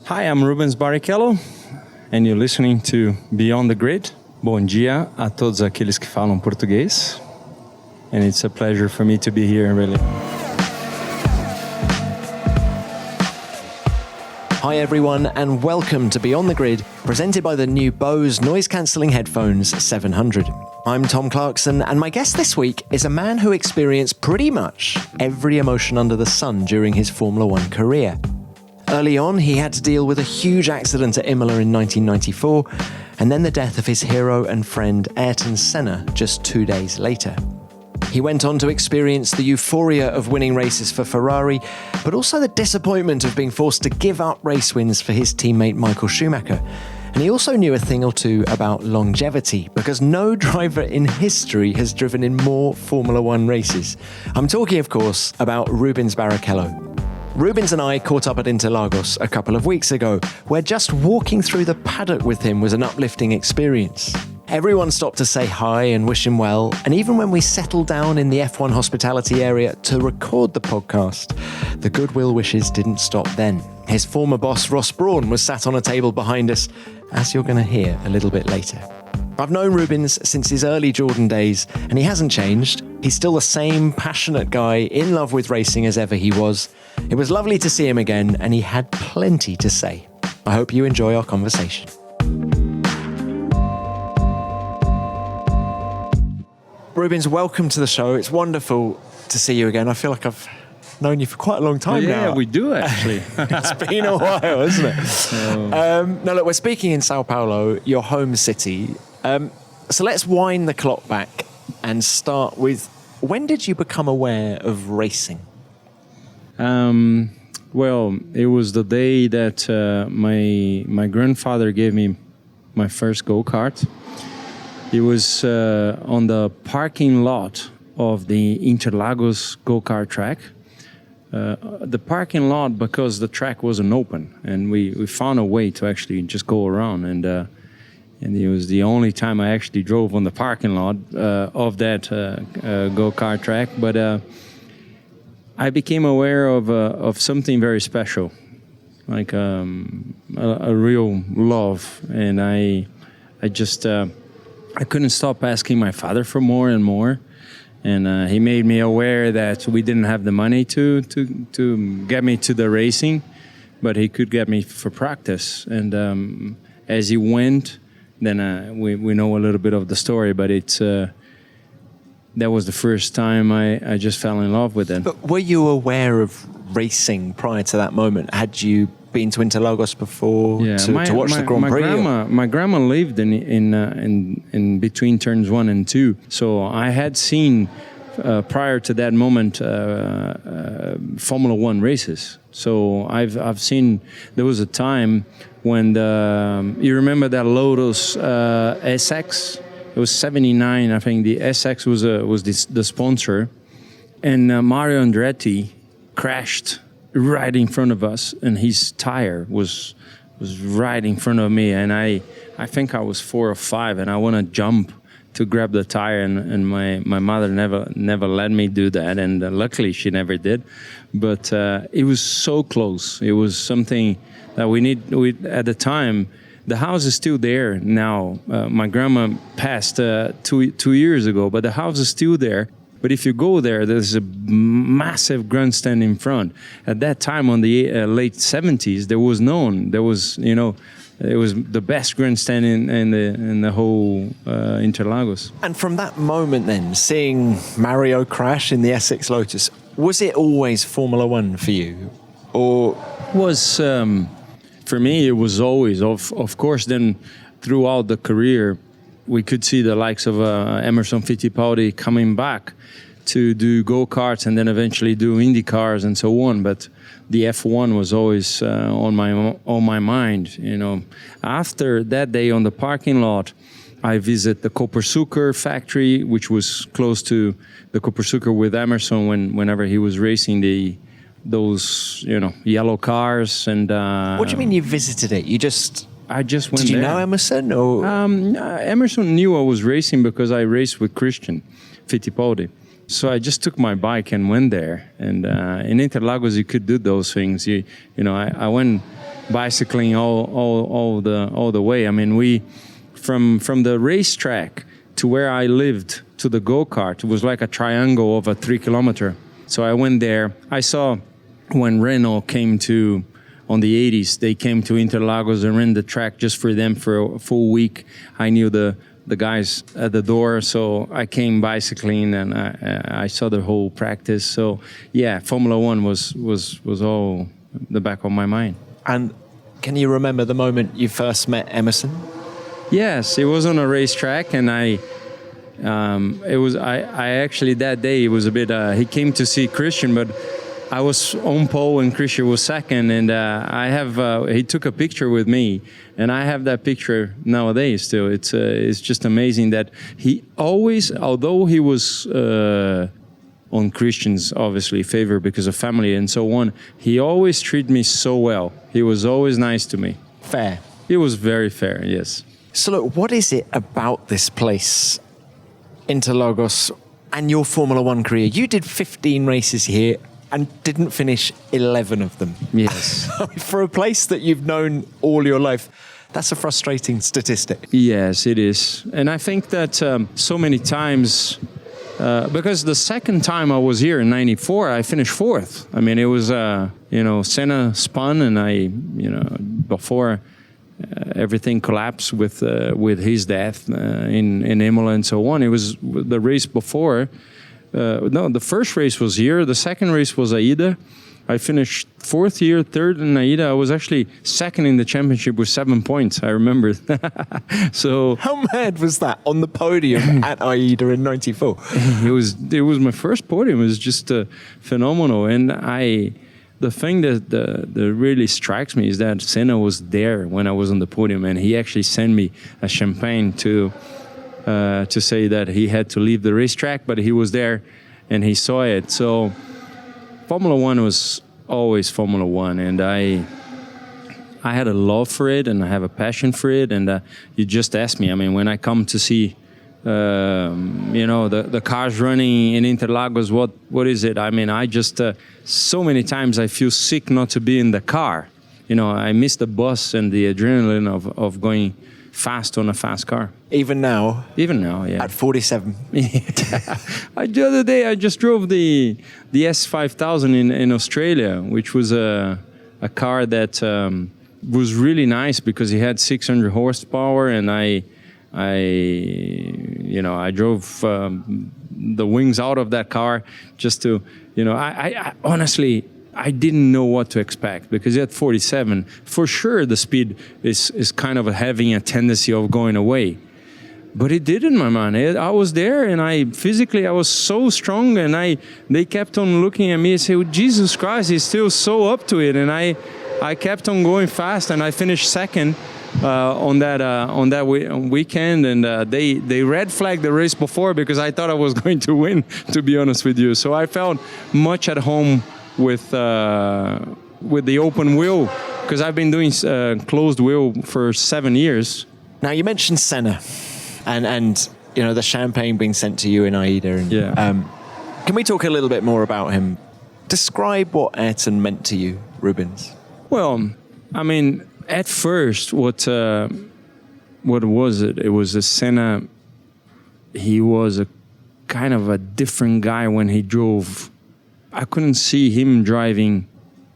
Hi, I'm Rubens Barrichello, and you're listening to Beyond the Grid. Bom dia a todos aqueles que falam português. And it's a pleasure for me to be here, really. Hi everyone, and welcome to Beyond the Grid, presented by the new Bose noise-cancelling headphones 700. I'm Tom Clarkson, and my guest this week is a man who experienced pretty much every emotion under the sun during his Formula One career. Early on, he had to deal with a huge accident at Imola in 1994, and then the death of his hero and friend Ayrton Senna just 2 days later. He went on to experience the euphoria of winning races for Ferrari, but also the disappointment of being forced to give up race wins for his teammate Michael Schumacher. And he also knew a thing or two about longevity, because no driver in history has driven in more Formula One races. I'm talking, of course, about Rubens Barrichello. Rubens and I caught up at Interlagos a couple of weeks ago, where just walking through the paddock with him was an uplifting experience. Everyone stopped to say hi and wish him well, and even when we settled down in the F1 hospitality area to record the podcast, the goodwill wishes didn't stop then. His former boss, Ross Brawn, was sat on a table behind us, as you're going to hear a little bit later. I've known Rubens since his early Jordan days, and he hasn't changed. He's still the same passionate guy in love with racing as ever he was. It was lovely to see him again, and he had plenty to say. I hope you enjoy our conversation. Rubens, welcome to the show. It's wonderful to see you again. I feel like I've known you for quite a long time now. Yeah, we do actually. It's been a while, isn't it? Now, look, we're speaking in Sao Paulo, your home city. So let's wind the clock back and start with, when did you become aware of racing? Well, it was the day that my grandfather gave me my first go-kart. It was on the parking lot of the Interlagos go-kart track. The parking lot, because the track wasn't open, and we found a way to actually just go around, and it was the only time I actually drove on the parking lot of that go-kart track. But I became aware of something very special, like a real love, and I just I couldn't stop asking my father for more and more. And he made me aware that we didn't have the money to get me to the racing, but he could get me for practice. And as he went, then we know a little bit of the story, but it's that was the first time I just fell in love with it. But were you aware of racing prior to that moment? Had you been to Interlagos before to watch the Grand Prix? My grandma lived in between turns 1 and 2, so I had seen prior to that moment Formula One races. So I've seen. There was a time when you remember that Lotus SX. It was 79, I think. The SX was the sponsor, and Mario Andretti crashed right in front of us, and his tire was right in front of me, and I think I was 4 or 5, and I want to jump to grab the tire, and my mother never let me do that, and luckily she never did. But it was so close. It was something that we at the time. The house is still there now. My grandma passed 2 years ago, but the house is still there. But if you go there, there's a massive grandstand in front. At that time, on the late 70s, there was it was the best grandstand in the whole Interlagos. And from that moment then, seeing Mario crash in the Essex Lotus, was it always Formula One for you? Or was for me, it was always, of course, then throughout the career, we could see the likes of Emerson Fittipaldi coming back to do go-karts and then eventually do Indy cars and so on. But the F1 was always on my mind. You know, after that day on the parking lot, I visit the Copersucar factory, which was close to the Copersucar with Emerson whenever he was racing those yellow cars. And what do you mean you visited it? I just went there. Did you know Emerson? Or? Emerson knew I was racing because I raced with Christian Fittipaldi. So I just took my bike and went there. And in Interlagos, you could do those things. I went bicycling all the way. I mean, we from the racetrack to where I lived to the go-kart, it was like a triangle of a 3 kilometer. So I went there. I saw when Renault came to, on the 80s, they came to Interlagos and ran the track just for them for a full week. I knew the guys at the door, so I came bicycling and I saw the whole practice. So yeah, Formula One was all the back of my mind. And can you remember the moment you first met Emerson? Yes, it was on a racetrack, and I actually that day it was a bit. He came to see Christian, but I was on pole and Christian was second, and he took a picture with me, and I have that picture nowadays still. It's just amazing that he always, although he was on Christian's obviously favor because of family and so on, he always treated me so well. He was always nice to me. Fair. He was very fair, yes. So look, what is it about this place, Interlagos, and your Formula One career? You did 15 races here and didn't finish 11 of them. Yes. For a place that you've known all your life, that's a frustrating statistic. Yes, it is. And I think that so many times, because the second time I was here in 94, I finished fourth. I mean, it was, Senna spun and before everything collapsed with his death in Imola and so on. It was the race before. The first race was here. The second race was Aida. I finished fourth here, third in Aida. I was actually second in the championship with 7 points. I remember. So how mad was that on the podium at Aida in '94? It was my first podium. It was just phenomenal. And the thing that really strikes me is that Senna was there when I was on the podium, and he actually sent me a champagne to say that he had to leave the racetrack, but he was there and he saw it. So Formula One was always Formula One, and I had a love for it and I have a passion for it. And you just asked me, I mean, when I come to see the cars running in Interlagos, what is it? I mean, I just so many times I feel sick not to be in the car. I miss the bus and the adrenaline of going fast on a fast car. Even now, yeah. At 47. The other day I just drove the S5000 in Australia, which was a car that was really nice because it had 600 horsepower, and I drove the wings out of that car just to, I honestly, I didn't know what to expect, because at 47, for sure the speed is kind of having a tendency of going away. But it did in my mind. I was there, and I was so strong, and they kept on looking at me and say, oh, Jesus Christ, he's still so up to it. And I kept on going fast, and I finished second on that weekend, and they red flagged the race before because I thought I was going to win, to be honest with you. So I felt much at home with the open wheel, because I've been doing closed wheel for 7 years. Now you mentioned Senna, and the champagne being sent to you in Aida. And, yeah. Can we talk a little bit more about him? Describe what Ayrton meant to you, Rubens. Well, I mean, at first, what was it? It was a Senna. He was a kind of a different guy when he drove. I couldn't see him driving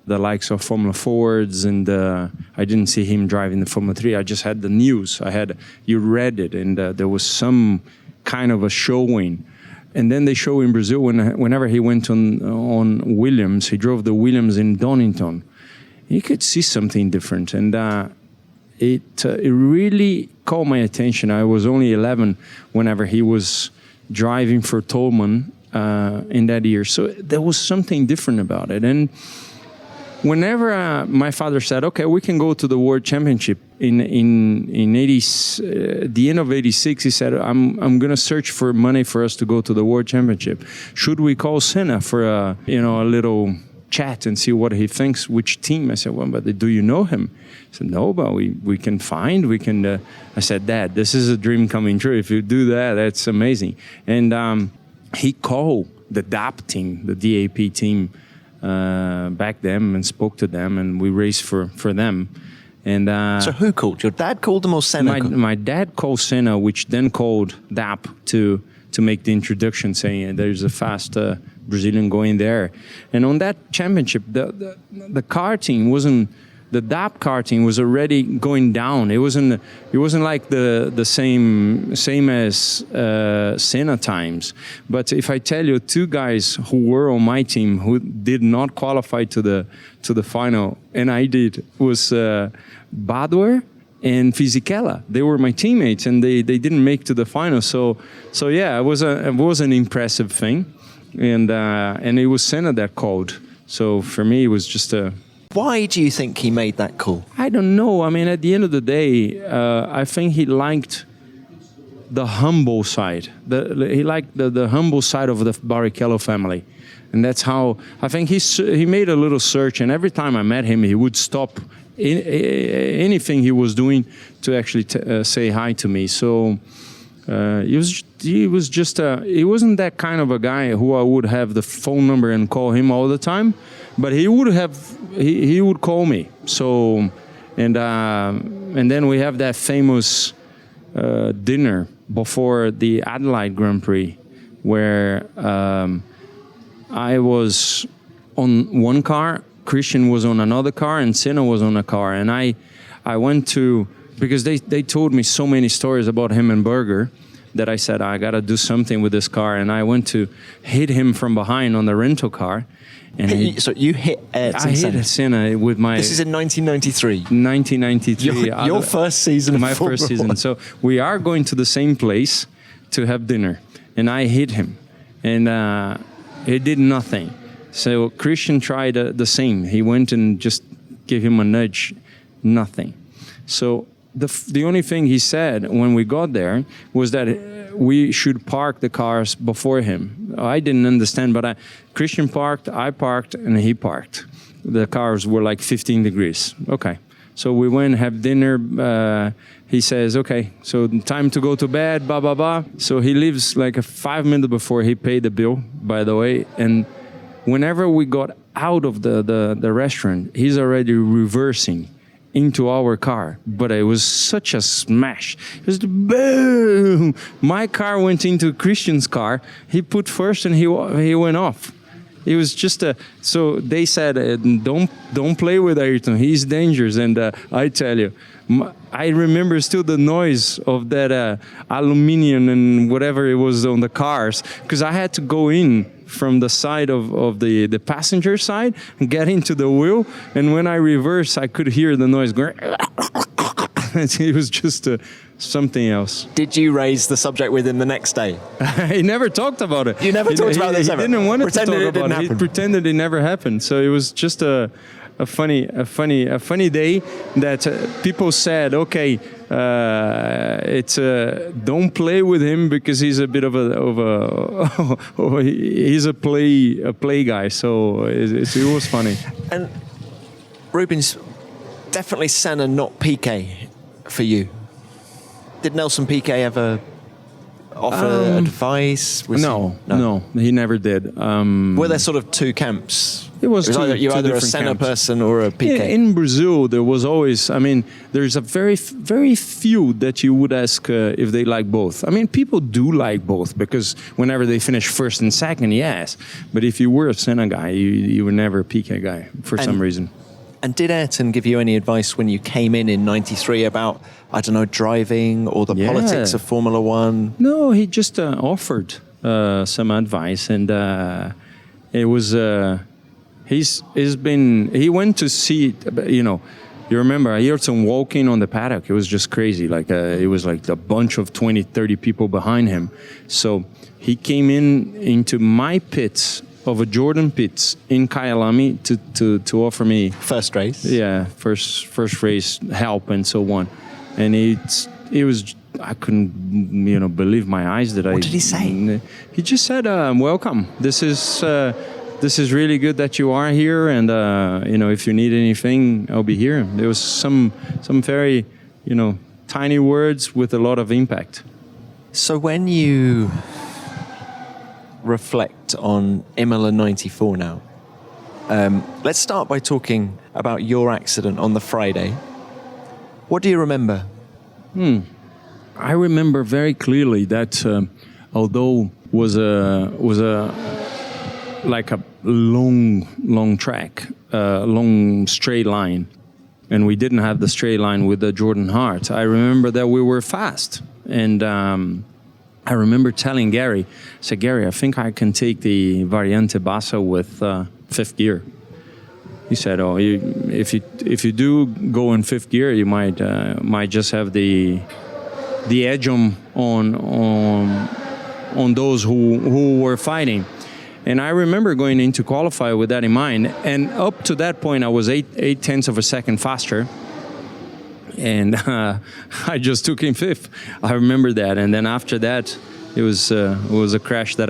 the likes of Formula Fords, and I didn't see him driving the Formula 3. I just had the news. You read it, and there was some kind of a showing. And then they show in Brazil whenever he went on Williams, he drove the Williams in Donington. You could see something different, and it really caught my attention. I was only 11 whenever he was driving for Tolman in that year, so there was something different about it. And whenever my father said, "Okay, we can go to the World Championship in the end of '86," he said, "I'm going to search for money for us to go to the World Championship. Should we call Senna for a little chat and see what he thinks, which team?" I said, "Well, but do you know him?" He said, "No, but we can find. We can." I said, "Dad, this is a dream coming true. If you do that, that's amazing." And he called the DAP team, the DAP team, backed them and spoke to them, and we raced for them. And so who called? Your dad called them or Senna? My dad called Senna, which then called DAP to make the introduction, saying there's a fast Brazilian going there. And on that championship, the karting wasn't. The DAP karting was already going down. It wasn't like the same as Senna times. But if I tell you, two guys who were on my team who did not qualify to the final, and I did, was Badwer and Fisichella. They were my teammates, and they didn't make to the final. So yeah, it was an impressive thing, and it was Senna that called. So for me, it was just a. Why do you think he made that call? I don't know. I mean, at the end of the day, I think he liked the humble side. He liked the humble side of the Barrichello family. And that's how, I think he made a little search, and every time I met him, he would stop anything he was doing to actually say hi to me. So he wasn't that kind of a guy who I would have the phone number and call him all the time. But he would call me. So, and then we have that famous dinner before the Adelaide Grand Prix, where I was on one car, Christian was on another car, and Senna was on a car. And I went to, because they told me so many stories about him and Berger, that I said, I got to do something with this car. And I went to hit him from behind on the rental car. And so you hit Ayrton Senna? I hit Senna with my... This is in 1993? 1993. Your first season of my first season. So we are going to the same place to have dinner. And I hit him. And he did nothing. So Christian tried the same. He went and just gave him a nudge. Nothing. So the only thing he said when we got there was that we should park the cars before him. I didn't understand, but Christian parked, I parked, and he parked. The cars were like 15 degrees. Okay. So we went, have dinner. He says, okay, so time to go to bed, blah, blah, blah. So he leaves like 5 minutes before he paid the bill, by the way. And whenever we got out of the restaurant, he's already reversing into our car, but it was such a smash. It was boom. My car went into Christian's car. He put first, and he went off. It was just so they said, don't play with Ayrton. He's dangerous. And I tell you, I remember still the noise of that aluminum and whatever it was on the cars, because I had to go in from the side of the passenger side and get into the wheel. And when I reversed, I could hear the noise going. It was just something else. Did you raise the subject with him the next day? He never talked about it. You never talked about this ever? He didn't want to talk about it. Happen. He pretended it never happened. So it was just a funny day that people said, okay, it's don't play with him because he's a bit of a he's a play guy. So it was funny. And Rubens, definitely Senna, not Piquet for you. Did Nelson Piquet ever offer advice? No, he never did. Were there sort of two camps? It was two either a Senna camps. person or a Piquet. In Brazil, there was always, there's a very few that you would ask if they like both. I mean, people do like both because whenever they finish first and second, yes. But if you were a Senna guy, you were never a Piquet guy for some reason. And did Ayrton give you any advice when you came in 93 about, I don't know, driving or the politics of Formula One? No, he just offered some advice, and it was he went to see, you remember Ayrton walking on the paddock. It was just crazy. Like it was like a bunch of 20, 30 people behind him. So he came into my pits of a Jordan pits in Kyalami to offer me first race. Yeah, first race help and so on. And it was, I couldn't believe my eyes that What did he say? He just said, welcome. This is really good that you are here, and if you need anything, I'll be here. There was some very tiny words with a lot of impact. So when you reflect on Imola 94 now, Let's start by talking about your accident on the Friday. What do you remember? I remember very clearly that although was a like a long track, long straight line, and we didn't have the straight line with the Jordan Hart. I remember that we were fast, and I remember telling Gary, I said, Gary, I think I can take the Variante Bassa with fifth gear. He said, "Oh, if you do go in fifth gear, you might just have the edge on those who were fighting." And I remember going into qualify with that in mind. And up to that point, I was 8/10 of a second faster. And I just took in fifth. I remember that. And then after that, it was a crash that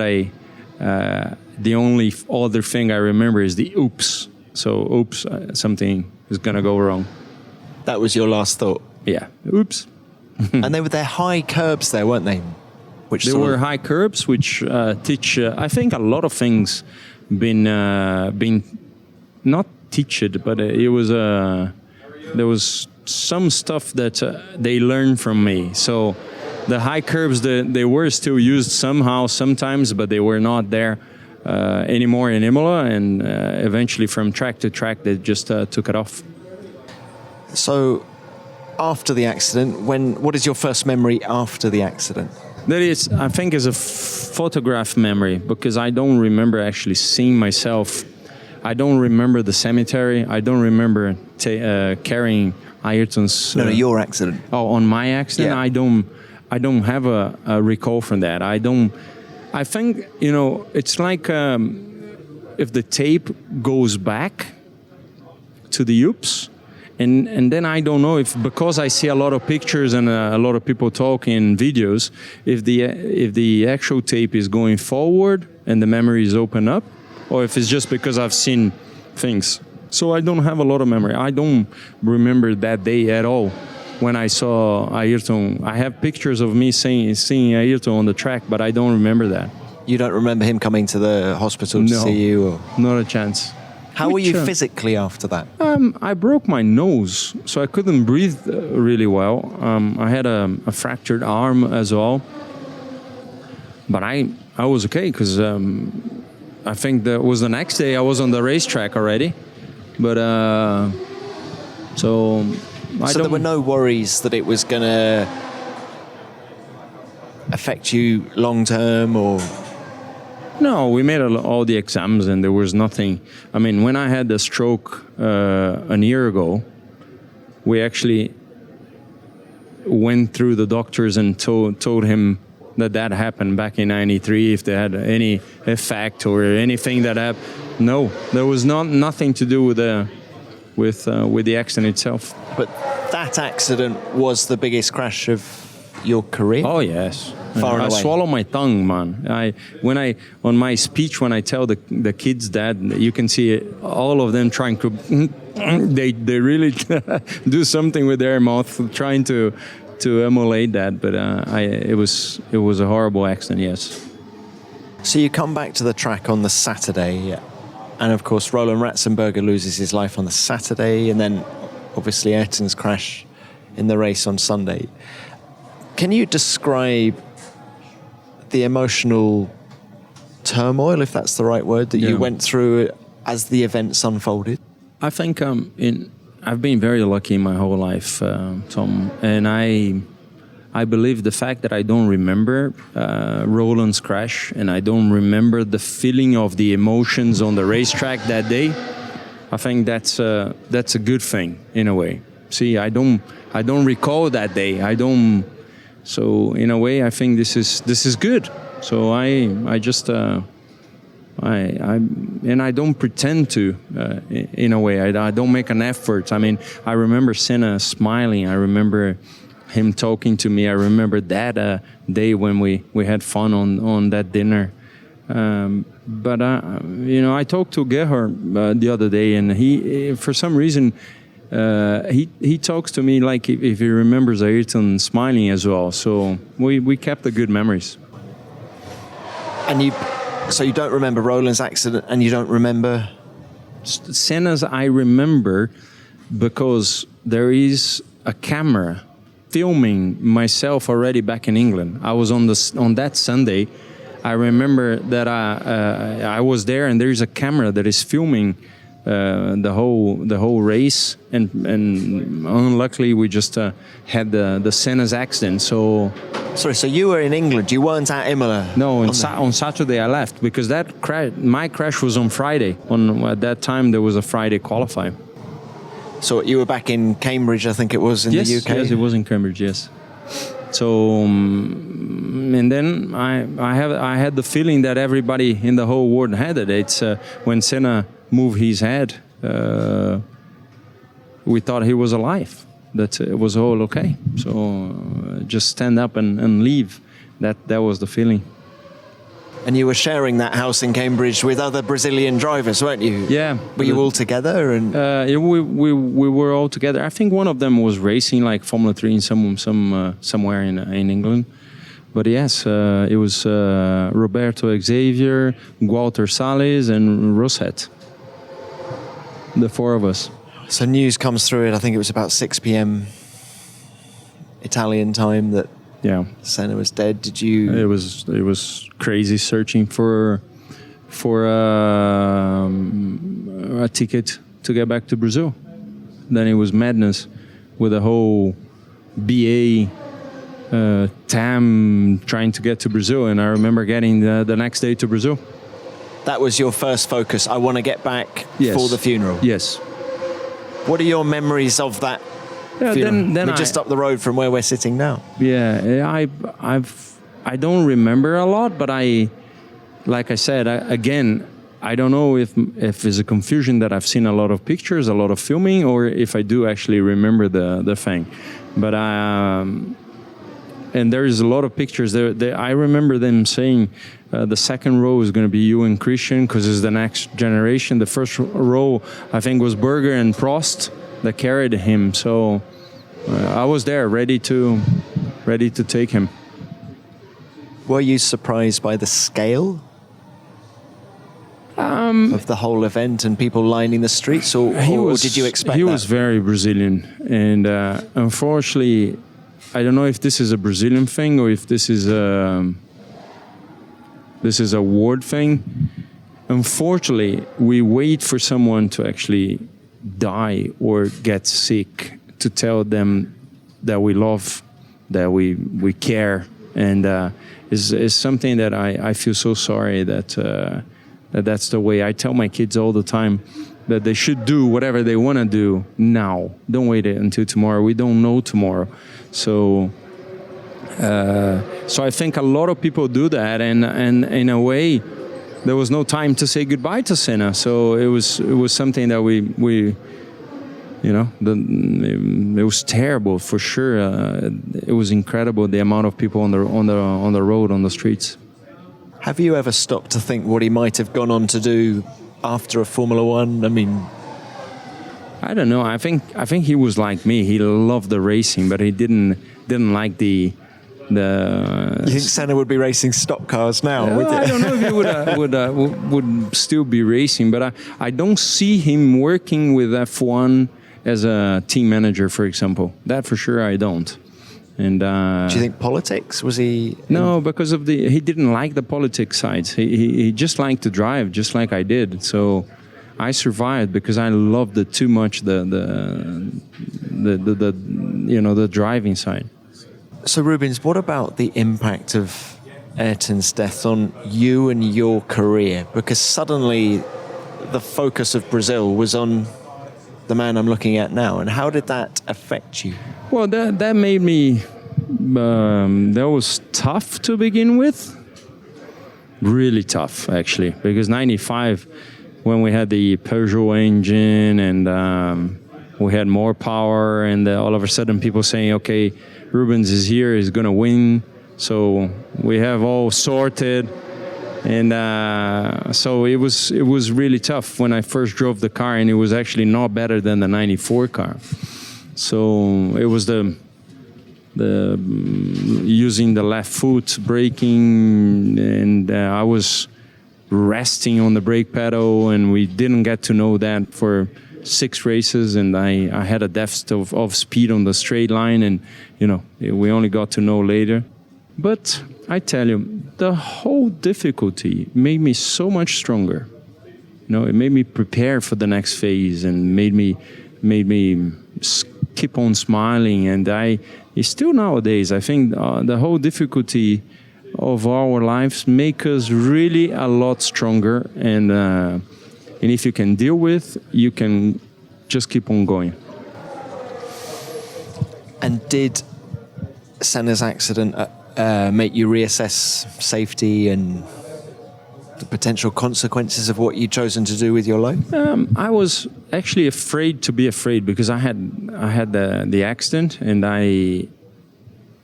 the only other thing I remember is the oops. So, oops, something is going to go wrong. That was your last thought? Yeah, oops. And they're high curbs there, weren't they? There were high curbs, which teach, I think, a lot of things been not teached, but there was some stuff that they learned from me. So the high curbs, they were still used somehow, sometimes, but they were not there anymore in Imola, and eventually from track to track, they just took it off. So after the accident, what is your first memory after the accident? That is, I think, is a photograph memory, because I don't remember actually seeing myself. I don't remember the cemetery. I don't remember carrying Ayrton's. No, your accident. Oh, on my accident, yeah. I don't have a recall from that. I think it's like if the tape goes back to the oops. And then I don't know if, because I see a lot of pictures and a lot of people talking videos, if the actual tape is going forward and the memory is open up, or if it's just because I've seen things. So I don't have a lot of memory. I don't remember that day at all when I saw Ayrton. I have pictures of me seeing Ayrton on the track, but I don't remember that. You don't remember him coming to the hospital to see you? Or? Not a chance. How were you physically after that? I broke my nose, so I couldn't breathe really well. I had a fractured arm as well. But I was okay, because I think that was the next day I was on the racetrack already. But so there were no worries that it was going to affect you long term, or? No, we made all the exams and there was nothing. I mean, when I had the stroke a year ago, we actually went through the doctors and told him that happened back in '93, if they had any effect or anything that happened. No, there was nothing to do with the accident itself. But that accident was the biggest crash of your career? Oh, yes. Far I away. swallow my tongue, man. On my speech, when I tell the kids that, you can see all of them trying to, they really do something with their mouth, trying to emulate that. But it was a horrible accident, yes. So you come back to the track on the Saturday, and of course Roland Ratzenberger loses his life on the Saturday, and then obviously Ayrton's crash in the race on Sunday. Can you describe the emotional turmoil, if that's the right word, that you went through as the events unfolded? I think I've been very lucky in my whole life, Tom, and I believe the fact that I don't remember Roland's crash, and I don't remember the feeling of the emotions on the racetrack that day, I think that's a good thing in a way. See, I don't recall that day. So in a way, I think this is good. So I just I don't pretend to in a way. I don't make an effort. I mean, I remember Senna smiling. I remember him talking to me. I remember that day when we had fun on that dinner. But I talked to Gerhard the other day, and he for some reason. He talks to me like if he remembers Ayrton smiling as well. So we kept the good memories. And so you don't remember Roland's accident, and you don't remember Senna's I remember because there is a camera filming myself already back in England. I was on that Sunday. I remember that I was there, and there is a camera that is filming the whole race, and unluckily we just had the Senna's accident. So you were in England. You weren't at Imola. no, on Saturday I left because my crash was on Friday. At that time there was a Friday qualifying. So you were back in Cambridge, I think it was, in the UK? Yes, it was in Cambridge, yes. So, and then I had the feeling that everybody in the whole world had it. It's when Senna moved his head, we thought he was alive, that it was all okay. So just stand up and leave. That was the feeling. And you were sharing that house in Cambridge with other Brazilian drivers, weren't you? Yeah. Were you all together? And we were all together. I think one of them was racing like Formula 3 in somewhere in England. But yes, it was Roberto Xavier, Walter Salles, and Rosette. The four of us. So news comes through it. I think it was about 6 p.m. Italian time that Senna was dead. Did you? It was crazy searching for a ticket to get back to Brazil. Then it was madness with a whole BA TAM trying to get to Brazil. And I remember getting the next day to Brazil. That was your first focus. I want to get back for the funeral. Yes. What are your memories of that? Then we're just up the road from where we're sitting now. Yeah, I don't remember a lot, but like I said, I don't know if it's a confusion that I've seen a lot of pictures, a lot of filming, or if I do actually remember the thing. But and there's a lot of pictures there. I remember them saying the second row is going to be you and Christian because it's the next generation. The first row, I think, was Berger and Prost that carried him. So I was there, ready to take him. Were you surprised by the scale of the whole event and people lining the streets, or did you expect that? He was very Brazilian, and unfortunately, I don't know if this is a Brazilian thing or if this is a word thing. Unfortunately, we wait for someone to actually die or get sick to tell them that we love, that we care, and is something that I feel so sorry that's the way. I tell my kids all the time that they should do whatever they want to do now. Don't wait until tomorrow. We don't know tomorrow. So I think a lot of people do that, and in a way, there was no time to say goodbye to Senna. So it was something that we it was terrible for sure. It was incredible, the amount of people on the road, on the streets. Have you ever stopped to think what he might have gone on to do after a Formula One? I mean, I don't know. I think he was like me. He loved the racing, but he didn't like the. You think Senna would be racing stock cars now? I don't know if he would still be racing, but I don't see him working with F1 as a team manager, for example. That for sure I don't. And do you think politics? Was he? No, because he didn't like the politics sides. He just liked to drive, just like I did. So I survived because I loved it too much. The driving side. So Rubens, what about the impact of Ayrton's death on you and your career? Because suddenly the focus of Brazil was on the man I'm looking at now. And how did that affect you? Well, that made me, that was tough to begin with. Really tough, actually. Because 95, when we had the Peugeot engine and we had more power, and all of a sudden people saying, okay, Rubens is here, he's going to win. So we have all sorted. And so it was really tough when I first drove the car, and it was actually not better than the 94 car. So it was the using the left foot braking, and I was resting on the brake pedal, and we didn't get to know that for 6 races, and I had a deficit of speed on the straight line, and we only got to know later. But I tell you, the whole difficulty made me so much stronger. It made me prepare for the next phase, and made me keep on smiling. And still nowadays, I think the whole difficulty of our lives make us really a lot stronger. And if you can deal with, you can just keep on going. And did Senna's accident make you reassess safety and the potential consequences of what you'd chosen to do with your life? I was actually afraid to be afraid, because I had the accident, and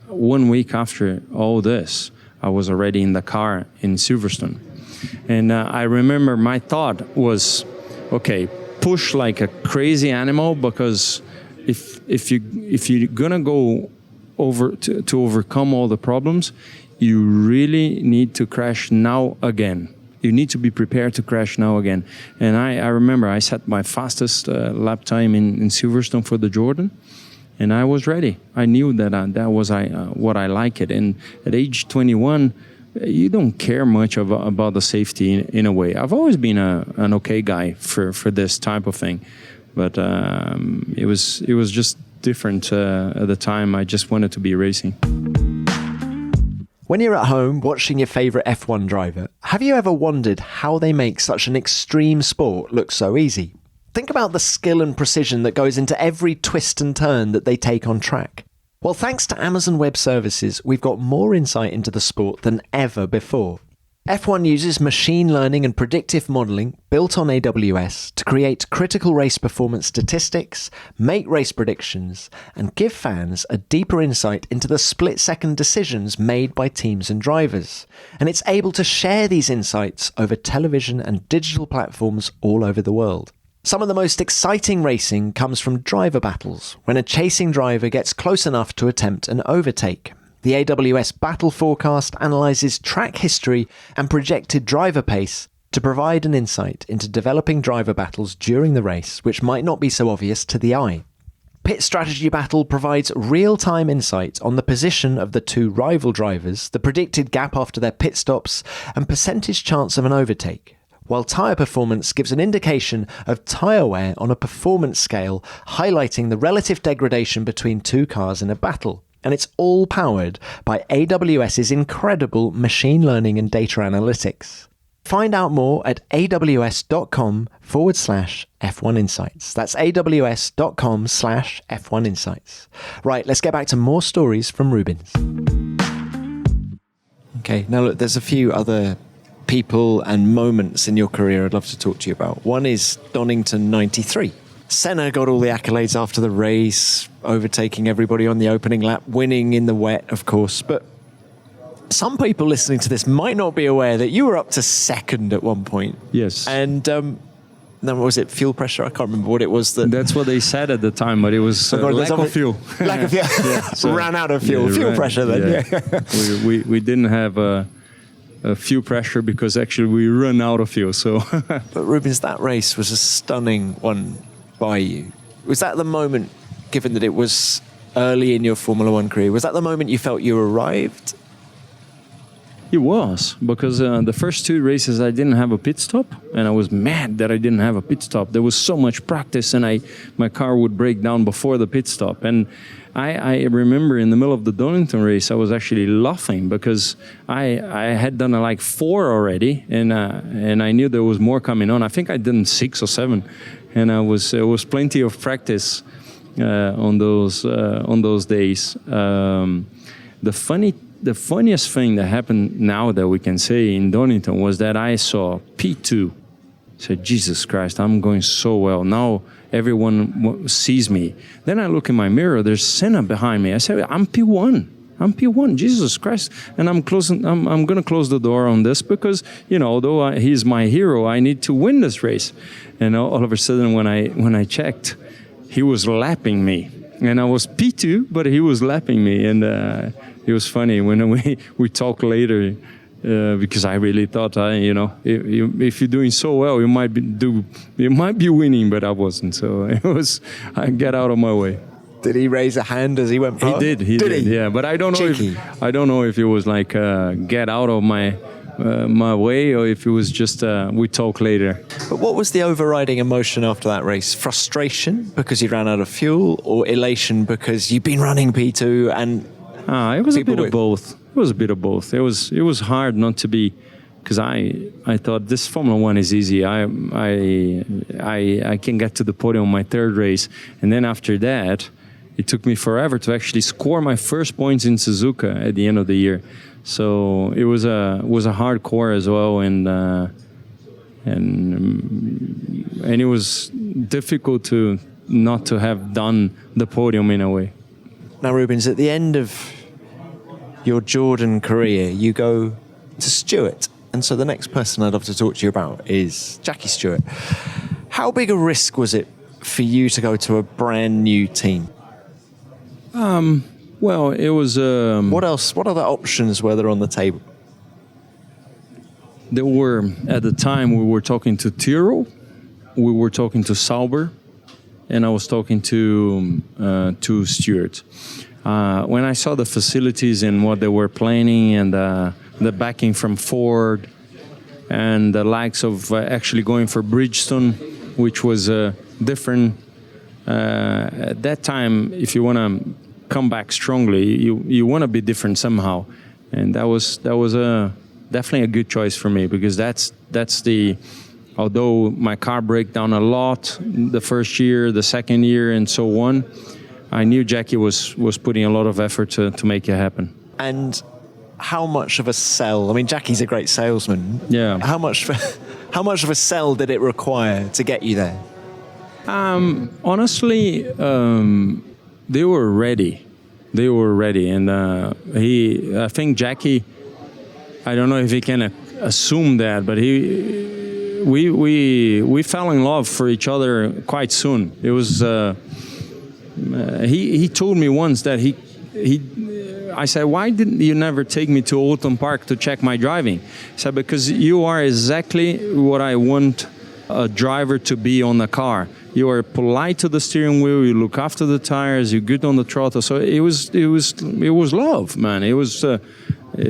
1 week after all this, I was already in the car in Silverstone. And I remember my thought was, okay, push like a crazy animal, because if you're gonna go over to overcome all the problems, you really need to crash now again. You need to be prepared to crash now again. And I remember I set my fastest lap time in Silverstone for the Jordan, and I was ready. I knew that was what I like it. And at age 21, you don't care much about the safety in a way. I've always been an okay guy for this type of thing, but it was just different at the time. I just wanted to be racing. When you're at home watching your favourite F1 driver, have you ever wondered how they make such an extreme sport look so easy? Think about the skill and precision that goes into every twist and turn that they take on track. Well, thanks to Amazon Web Services, we've got more insight into the sport than ever before. F1 uses machine learning and predictive modelling built on AWS to create critical race performance statistics, make race predictions, and give fans a deeper insight into the split-second decisions made by teams and drivers. And it's able to share these insights over television and digital platforms all over the world. Some of the most exciting racing comes from driver battles, when a chasing driver gets close enough to attempt an overtake. The AWS Battle Forecast analyzes track history and projected driver pace to provide an insight into developing driver battles during the race, which might not be so obvious to the eye. Pit Strategy Battle provides real-time insight on the position of the two rival drivers, the predicted gap after their pit stops, and percentage chance of an overtake, while Tyre Performance gives an indication of tyre wear on a performance scale, highlighting the relative degradation between two cars in a battle. And it's all powered by AWS's incredible machine learning and data analytics. Find out more at aws.com/F1 Insights. That's aws.com/F1 Insights. Right, let's get back to more stories from Rubens. Okay, now look, there's a few other people and moments in your career I'd love to talk to you about. One is Donington 93. Senna got all the accolades after the race, overtaking everybody on the opening lap, winning in the wet, of course. But some people listening to this might not be aware that you were up to second at one point. Yes. And then what was it, fuel pressure? I can't remember what it was. That's what they said at the time, but it was lack of fuel. Lack of fuel. Yeah, so, ran out of fuel. Fuel pressure then, yeah. we didn't have a fuel pressure because actually we run out of fuel. So. But Rubens, that race was a stunning one by you. Was that the moment, given that it was early in your Formula One career, was that the moment you felt you arrived? It was, because the first 2 races I didn't have a pit stop, and I was mad that I didn't have a pit stop. There was so much practice, and my car would break down before the pit stop. And I remember in the middle of the Donington race, I was actually laughing because I had done like 4 already, and I knew there was more coming on. I think I did 6 or 7, and it was plenty of practice on those days. The funniest thing that happened now that we can say in Donington was that I saw P2. I said, Jesus Christ, I'm going so well. Now everyone sees me. Then I look in my mirror, there's Senna behind me. I said, I'm P1. I'm P1, Jesus Christ. And I'm going to close the door on this because, although he's my hero, I need to win this race. And all of a sudden when I checked, he was lapping me. And I was P2, but he was lapping me. And it was funny when we talk later. because I really thought, if you're doing so well, you might be winning, but I wasn't. So I get out of my way. Did he raise a hand as he went past? He did. Yeah, but I don't know if it was like get out of my way, or if it was just we talk later. But what was the overriding emotion after that race? Frustration because you ran out of fuel, or elation because you've been running P2 and it was a bit of both. It was a bit of both. It was hard not to be, because I thought this Formula One is easy. I can get to the podium on my third race, and then after that, it took me forever to actually score my first points in Suzuka at the end of the year. So it was a hard core as well, and it was difficult to not to have done the podium in a way. Now, Rubens, at the end of your Jordan career, you go to Stewart. And so the next person I'd love to talk to you about is Jackie Stewart. How big a risk was it for you to go to a brand new team? Well, it was... What else? What other options were there on the table? There were, at the time, we were talking to Tyrrell, we were talking to Sauber, and I was talking to Stewart. When I saw the facilities and what they were planning, and the backing from Ford, and the likes of actually going for Bridgestone, which was different. At that time, if you want to come back strongly, you want to be different somehow, and that was definitely a good choice for me, because that's the. Although my car broke down a lot the first year, the second year, and so on, I knew Jackie was putting a lot of effort to make it happen. And how much of a sell? I mean, Jackie's a great salesman. Yeah. How much of a sell did it require to get you there? Honestly, they were ready. And I think Jackie, I don't know if he can assume that, but we fell in love for each other quite soon. It was he told me once that I said, why didn't you never take me to Alton Park to check my driving? He said, because you are exactly what I want a driver to be on the car. You are polite to the steering wheel, you look after the tires, you're good on the throttle. So it was love, man. It was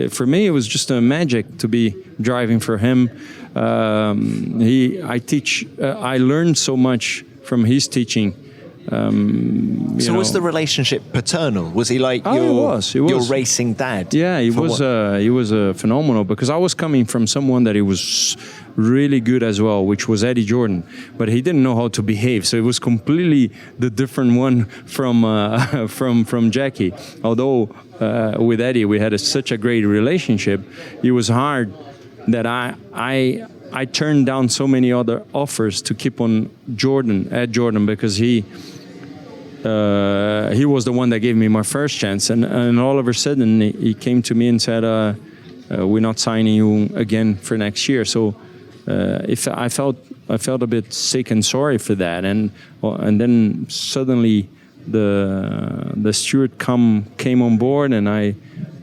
for me, it was just a magic to be driving for him. I learned so much from his teaching. So was the relationship paternal? Was he like your racing dad? Yeah, he was phenomenal, because I was coming from someone that he was really good as well, which was Eddie Jordan, but he didn't know how to behave. So it was completely the different one from Jackie. Although with Eddie we had such a great relationship, it was hard that I turned down so many other offers to keep on Ed Jordan, because he was the one that gave me my first chance, and all of a sudden he came to me and said, we're not signing you again for next year. So I felt a bit sick and sorry for that, and then suddenly the Stewart came on board, and I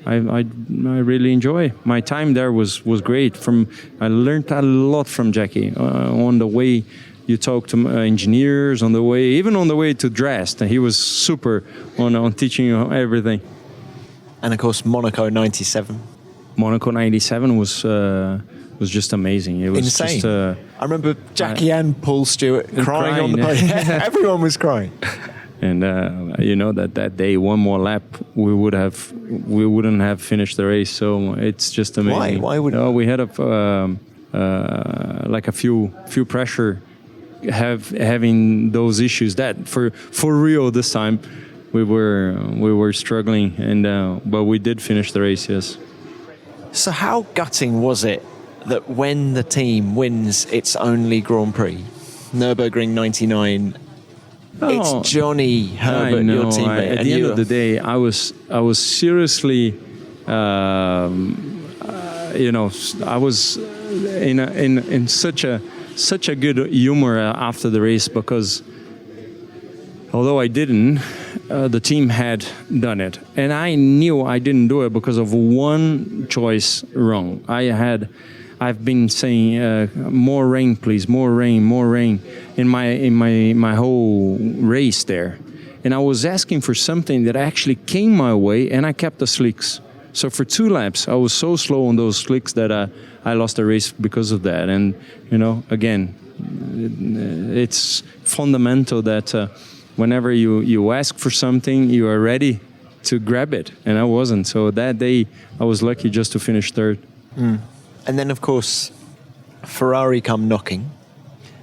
really enjoy my time there. Was great. I learned a lot from Jackie on the way you talk to engineers, on the way to dress. He was super on teaching you everything. And of course, Monaco '97. Monaco '97 was just amazing. It was insane. Just, I remember Jackie and Paul Stewart crying on the podium. Everyone was crying. And that day, one more lap, we wouldn't have finished the race. So it's just amazing. Why would? We had a few pressure having those issues. That for Rio this time, we were struggling, but we did finish the race. Yes. So how gutting was it that when the team wins its only Grand Prix, Nürburgring '99? It's Johnny Herbert, your teammate. At the end of the day, I was seriously, I was in such a good humor after the race, because although I didn't, the team had done it, and I knew I didn't do it because of one choice wrong. I've been saying more rain, please, more rain in my whole race there, and I was asking for something that actually came my way, and I kept the slicks. So for 2 laps, I was so slow on those slicks that I lost the race because of that. And again, it's fundamental that whenever you ask for something, you are ready to grab it, and I wasn't. So that day, I was lucky just to finish third. Mm. And then, of course, Ferrari come knocking.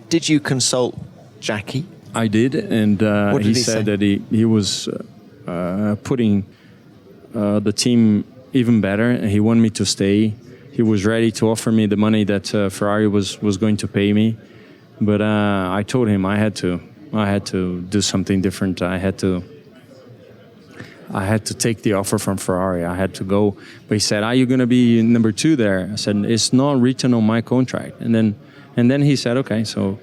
Did you consult Jackie? I did, and he said that he was putting the team even better, and he wanted me to stay. He was ready to offer me the money that Ferrari was going to pay me, but I told him I had to do something different. I had to take the offer from Ferrari. I had to go. But he said, "Are you going to be number 2 there?" I said, "It's not written on my contract." And then he said, "Okay, so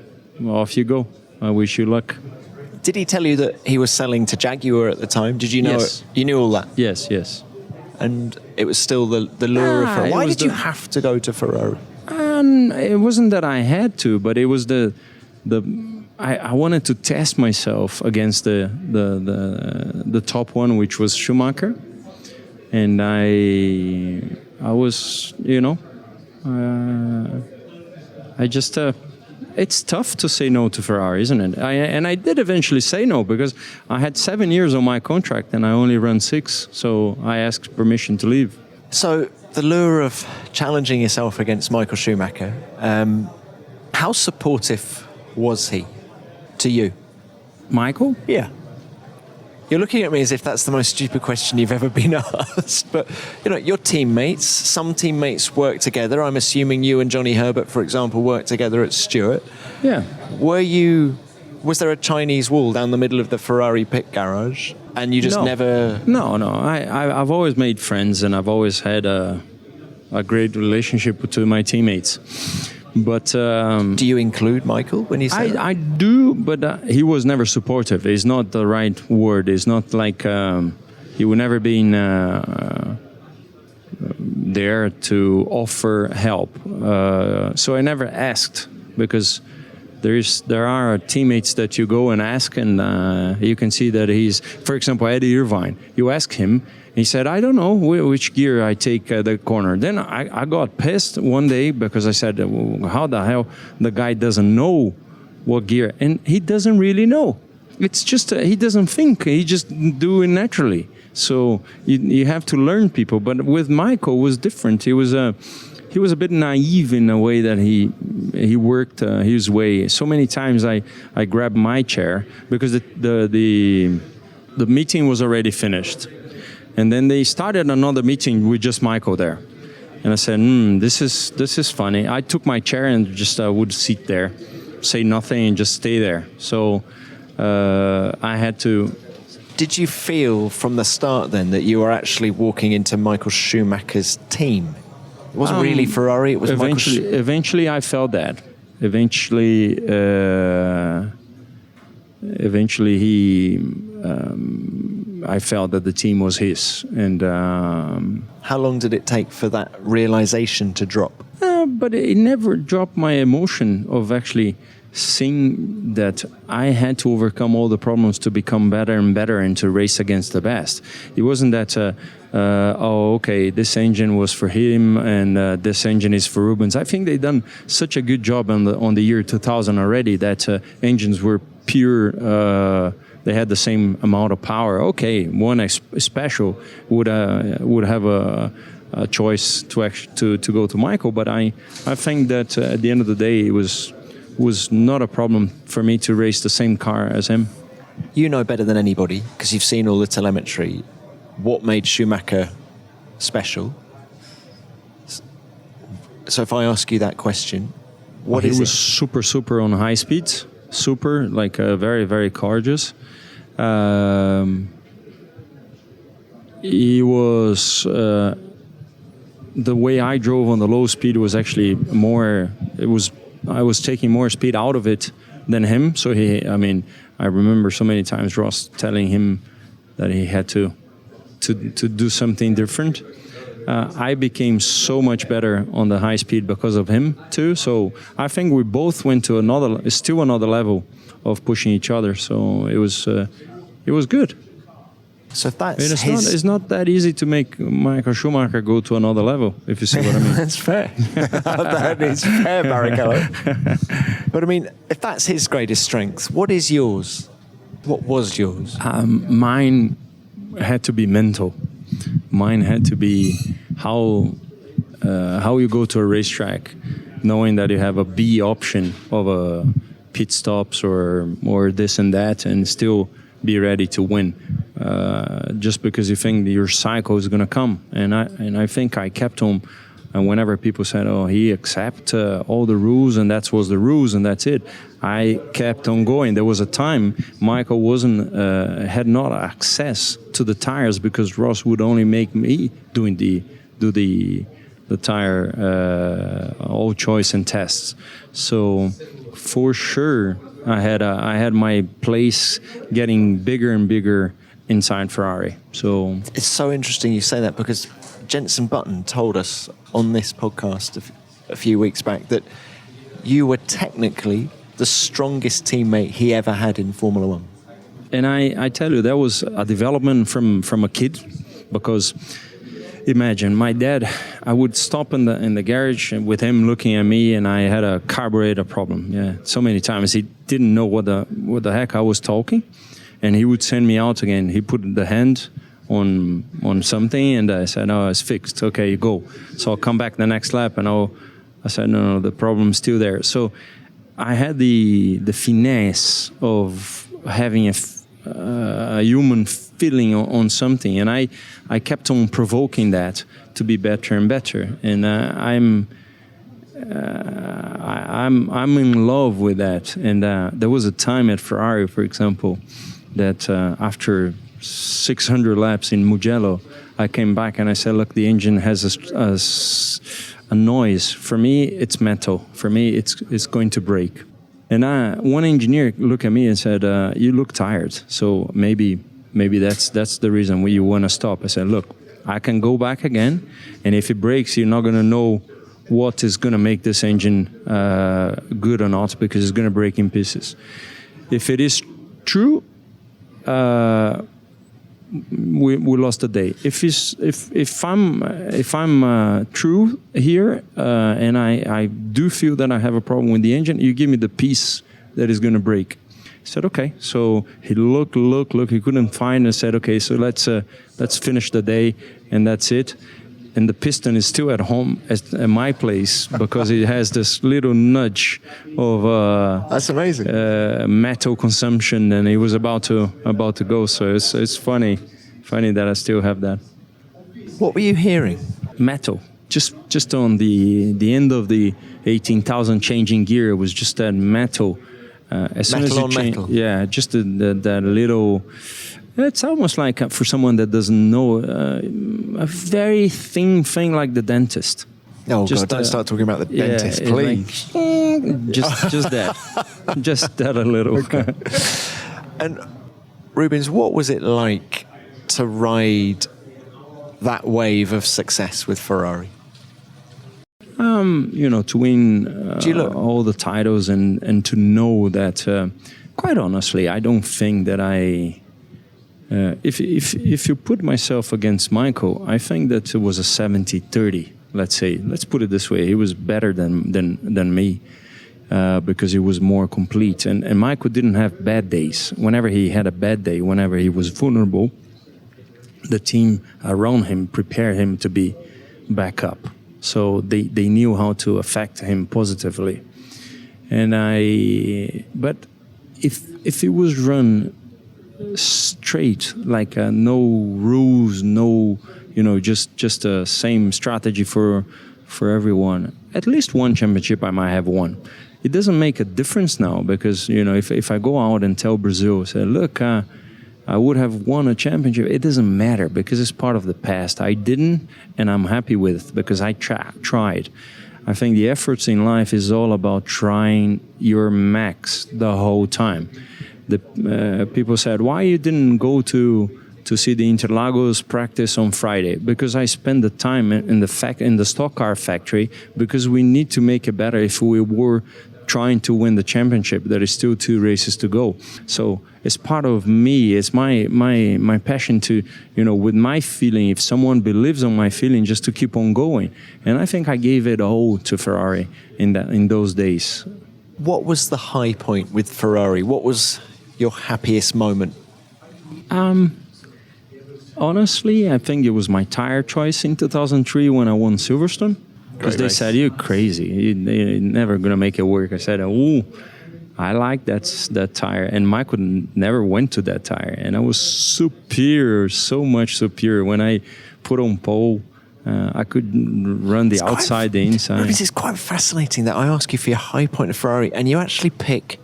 off you go. I wish you luck." Did he tell you that he was selling to Jaguar at the time? Did you know? Yes. You knew all that? Yes. And it was still the lure of Ferrari. Why did you have to go to Ferrari? It wasn't that I had to, but it was I wanted to test myself against the top one, which was Schumacher, and I was, I just. It's tough to say no to Ferrari, isn't it? And I did eventually say no because I had 7 years on my contract and I only run 6, so I asked permission to leave. So the lure of challenging yourself against Michael Schumacher, how supportive was he to you? Michael? Yeah. You're looking at me as if that's the most stupid question you've ever been asked. But, your teammates, some teammates work together. I'm assuming you and Johnny Herbert, for example, work together at Stewart. Yeah. Was there a Chinese wall down the middle of the Ferrari pit garage? And you just never... No. I've always made friends and I've always had a great relationship with my teammates. But do you include Michael when you say that? I do, but he was never supportive. It's not the right word. It's not like he would never been there to offer help. So I never asked because there are teammates that you go and ask, and you can see that he's, for example, Eddie Irvine. You ask him. He said, "I don't know which gear I take the corner." Then I got pissed one day because I said, "How the hell the guy doesn't know what gear?" And he doesn't really know. It's just he doesn't think. He just do it naturally. So you have to learn people. But with Michael, it was different. He was a bit naive in a way that he worked his way. So many times I grabbed my chair because the meeting was already finished. And then they started another meeting with just Michael there. And I said, this is funny. I took my chair and just would sit there, say nothing and just stay there. So I had to... Did you feel from the start then that you were actually walking into Michael Schumacher's team? It wasn't really Ferrari, it was Eventually I felt that. Eventually he... I felt that the team was his. And how long did it take for that realization to drop? But it never dropped my emotion of actually seeing that I had to overcome all the problems to become better and better and to race against the best. It wasn't that, this engine was for him and this engine is for Rubens. I think they've done such a good job on the year 2000 already that engines were pure... they had the same amount of power. Okay, one special would have a choice to go to Michael, but I think that at the end of the day it was not a problem for me to race the same car as him. You know better than anybody because you've seen all the telemetry. What made Schumacher special? So if I ask you that question, what is it? He was super on high speeds. Super, like very, very gorgeous. He was the way I drove on the low speed was actually more. I was taking more speed out of it than him. So I remember so many times Ross telling him that he had to do something different. I became so much better on the high speed because of him too. So I think we both went to another level of pushing each other. So it was good. So that's it's not that easy to make Michael Schumacher go to another level, if you see what I mean. That's fair. That is fair, Barrichello. But I mean, if that's his greatest strength, what is yours? What was yours? Mine had to be mental. Mine had to be how you go to a racetrack, knowing that you have a B option of a pit stops or this and that, and still be ready to win. Just because you think that your cycle is going to come, and I think I kept on. And whenever people said, "Oh, he accept all the rules, and that was the rules, and that's it," I kept on going. There was a time Michael had not access to the tires because Ross would only make me do the tire all choice and tests. So for sure, I had my place getting bigger and bigger inside Ferrari. So it's so interesting you say that, because Jenson Button told us on this podcast a few weeks back that you were technically the strongest teammate he ever had in Formula One. And I tell you, that was a development from a kid, because imagine my dad, I would stop in the garage with him looking at me, and I had a carburetor problem. Yeah, so many times he didn't know what the heck I was talking, and he would send me out again. He put the hand on something, and I said, "No, it's fixed. Okay, you go." So I'll come back the next lap, and I said, "No, the problem's still there." So I had the finesse of having a human feeling on something, and I kept on provoking that to be better and better. And I'm in love with that. And there was a time at Ferrari, for example, that after 600 laps in Mugello, I came back and I said, "Look, the engine has a noise. For me, it's metal. For me, it's going to break." And one engineer looked at me and said, "You look tired. So maybe that's the reason you want to stop." I said, "Look, I can go back again, and if it breaks, you're not going to know what is going to make this engine good or not, because it's going to break in pieces. If it is true, we lost the day. If I'm true here, and I do feel that I have a problem with the engine, you give me the piece that is going to break." He said, "Okay." So he looked, he couldn't find, and said, "Okay, so let's finish the day, and that's it." And the piston is still at home at my place, because it has this little nudge of that's amazing metal consumption, and it was about to go. So it's funny that I still have that. What were you hearing? Metal, just on the end of the 18,000 changing gear, it was just that metal. As soon metal as you on change, metal. Yeah, just that little. It's almost like, for someone that doesn't know, a very thin thing like the dentist. Oh, God, don't start talking about the dentist, please. Like, just that. Just that a little. Okay. And Rubens, what was it like to ride that wave of success with Ferrari? To win all the titles, and to know that, quite honestly, I don't think that if you put myself against Michael, I think that it was a 70-30, let's say. Let's put it this way. He was better than me, because he was more complete. And Michael didn't have bad days. Whenever he had a bad day, whenever he was vulnerable, the team around him prepared him to be back up. So they knew how to affect him positively. But if it was run straight, like no rules, no, just a same strategy for everyone, at least one championship I might have won. It doesn't make a difference now, because if I go out and tell Brazil, say, "Look, I would have won a championship," it doesn't matter, because it's part of the past. I didn't, and I'm happy with it, because I tried. I think the efforts in life is all about trying your max the whole time. The people said, "Why you didn't go to to see the Interlagos practice on Friday, because I spent the time in the stock car factory, because we need to make it better if we were trying to win the championship. There is still 2 races to go. So it's part of me. It's my passion to, with my feeling, if someone believes on my feeling, just to keep on going. And I think I gave it all to Ferrari in those days. What was the high point with Ferrari? What was your happiest moment? Honestly, I think it was my tire choice in 2003 when I won Silverstone. Because they said, you're crazy. You're never going to make it work. I said, oh, I like that tire. And Michael never went to that tire. And I was superior, so much superior. When I put on pole, I could run the outside, the inside. It's quite fascinating that I ask you for your high point of Ferrari and you actually pick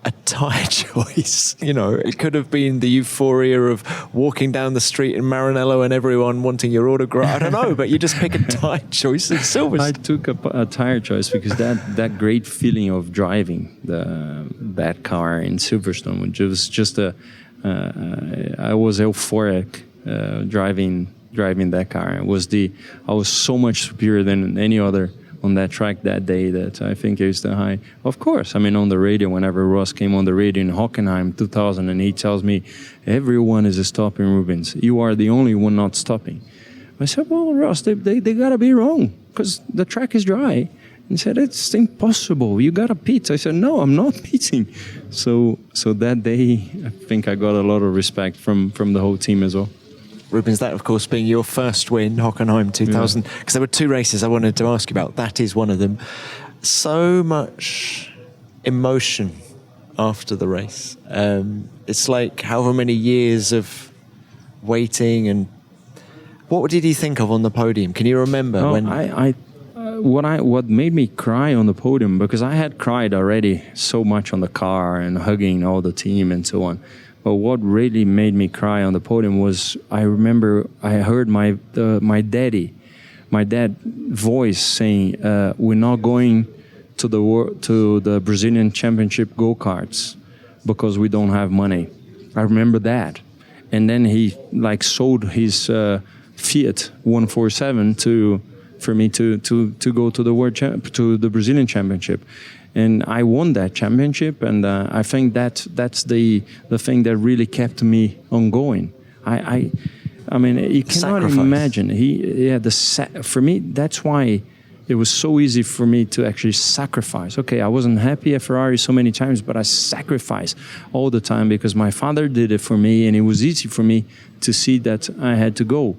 a tyre choice. It could have been the euphoria of walking down the street in Maranello and everyone wanting your autograph. I don't know, but you just pick a tyre choice in Silverstone. I took a tyre choice because that great feeling of driving that car in Silverstone, which was just I was euphoric driving that car. I was so much superior than any other on that track that day that I think is the high. Of course, on the radio, whenever Ross came on the radio in Hockenheim 2000, and he tells me, everyone is stopping Rubens. You are the only one not stopping. I said, well, Ross, they got to be wrong because the track is dry. He said, it's impossible. You got to pit. I said, no, I'm not pitting. So that day, I think I got a lot of respect from the whole team as well. Rubens, that of course being your first win, Hockenheim 2000, because there were 2 races I wanted to ask you about. That is one of them. So much emotion after the race. It's like however many years of waiting. And what did you think of on the podium? Can you remember when? What made me cry on the podium, because I had cried already so much on the car and hugging all the team and so on. But what really made me cry on the podium was I remember I heard my dad voice saying, "We're not going to the Brazilian Championship go-karts because we don't have money." I remember that, and then he sold his Fiat 147 for me to go to the Brazilian Championship. And I won that championship, and I think that's the thing that really kept me on going. I mean, you cannot imagine. For me, that's why it was so easy for me to actually sacrifice. Okay, I wasn't happy at Ferrari so many times, but I sacrificed all the time because my father did it for me, and it was easy for me to see that I had to go.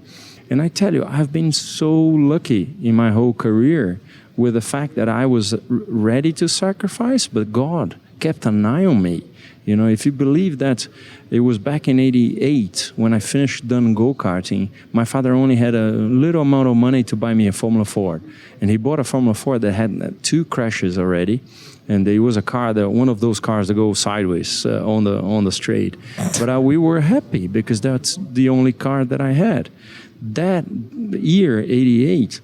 And I tell you, I've been so lucky in my whole career with the fact that I was ready to sacrifice, but God kept an eye on me. If you believe that it was back in 88 when I finished done go-karting, my father only had a little amount of money to buy me a Formula Ford. And he bought a Formula Ford that had 2 crashes already. And there was a car, one of those cars that go sideways on the straight. But we were happy because that's the only car that I had. That year, 88,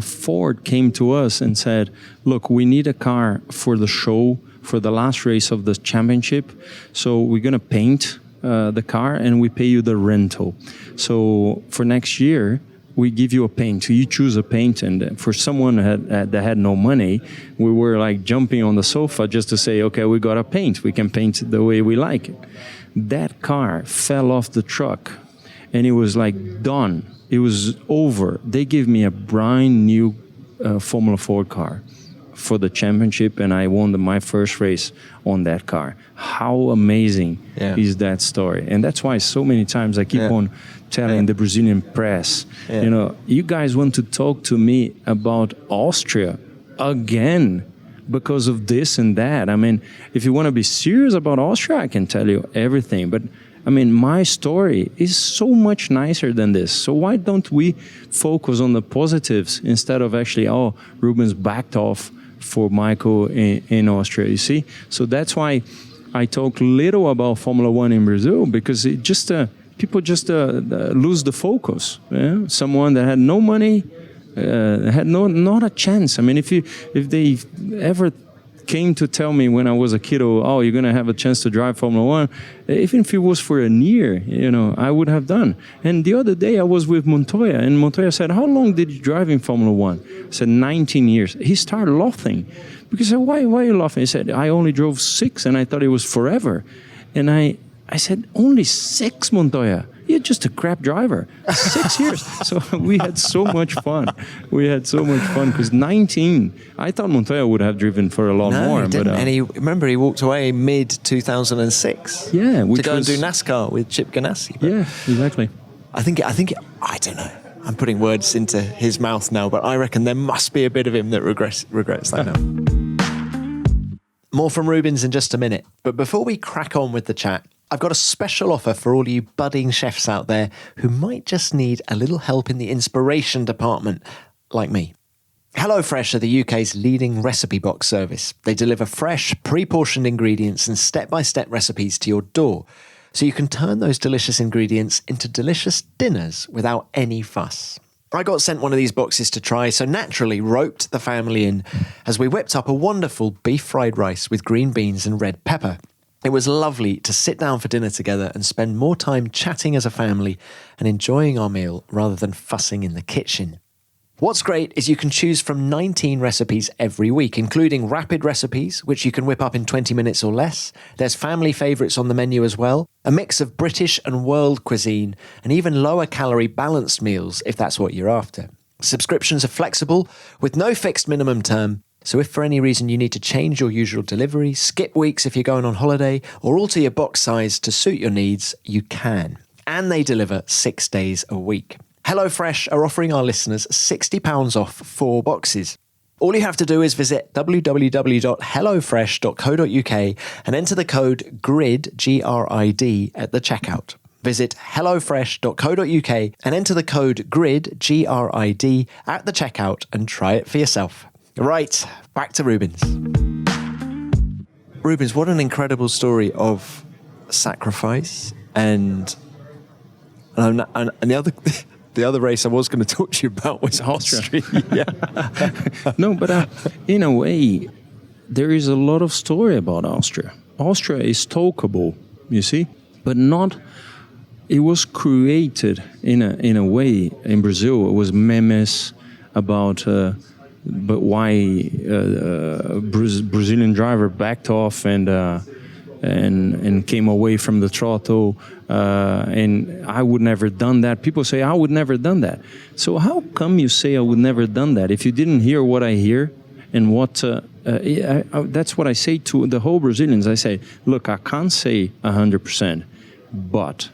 Ford came to us and said, look, we need a car for the show, for the last race of the championship. So we're going to paint the car and we pay you the rental. So for next year, we give you a paint. You choose a paint. And for someone that had no money, we were jumping on the sofa just to say, okay, we got a paint. We can paint the way we like it. That car fell off the truck and it was done. It was over. They gave me a brand new Formula Ford car for the championship, and I won my first race on that car. How amazing is that story? And that's why so many times I keep on telling the Brazilian press, you guys want to talk to me about Austria again because of this and that. I mean, if you want to be serious about Austria, I can tell you everything. But I mean, my story is so much nicer than this. So why don't we focus on the positives instead of actually, Rubens backed off for Michael in Austria, you see? So that's why I talk little about Formula One in Brazil, because it just people just lose the focus. Yeah? Someone that had no money had not a chance. I mean, if they ever came to tell me when I was a kiddo, oh, you're going to have a chance to drive Formula One, even if it was for a year, I would have done. And the other day I was with Montoya, and Montoya said, how long did you drive in Formula One? I said, 19 years. He started laughing. Because I said, why are you laughing? He said, I only drove 6 and I thought it was forever. And I said, only 6, Montoya? You're just a crap driver. 6 years. So we had so much fun. Because 19, I thought Montoya would have driven for a lot more. He didn't. And he walked away mid-2006. Yeah. To go and do NASCAR with Chip Ganassi. Yeah, exactly. I don't know. I'm putting words into his mouth now, but I reckon there must be a bit of him that regrets that now. More from Rubens in just a minute. But before we crack on with the chat, I've got a special offer for all you budding chefs out there who might just need a little help in the inspiration department, like me. HelloFresh are the UK's leading recipe box service. They deliver fresh, pre-portioned ingredients and step-by-step recipes to your door, so you can turn those delicious ingredients into delicious dinners without any fuss. I got sent one of these boxes to try, so naturally roped the family in as we whipped up a wonderful beef fried rice with green beans and red pepper. It was lovely to sit down for dinner together and spend more time chatting as a family and enjoying our meal rather than fussing in the kitchen. What's great is you can choose from 19 recipes every week, including rapid recipes, which you can whip up in 20 minutes or less. There's family favourites on the menu as well, a mix of British and world cuisine, and even lower calorie balanced meals if that's what you're after. Subscriptions are flexible with no fixed minimum term. So if for any reason you need to change your usual delivery, skip weeks if you're going on holiday, or alter your box size to suit your needs, you can. And they deliver 6 days a week. HelloFresh are offering our listeners £60 off 4 boxes. All you have to do is visit www.hellofresh.co.uk and enter the code GRID, G-R-I-D, at the checkout. Visit hellofresh.co.uk and enter the code GRID, G-R-I-D, at the checkout and try it for yourself. Right, back to Rubens. Rubens, what an incredible story of sacrifice and the other race I was going to talk to you about was Austria. Yeah. No, but in a way, there is a lot of story about Austria. Austria is talkable, you see, but not. It was created in a way in Brazil. It was memes about. But why Brazilian driver backed off and came away from the throttle, and I would never done that. People say I would never done that. So how come you say I would never done that if you didn't hear what I hear and what? That's what I say to the whole Brazilians. I say, look, I can't say 100%, but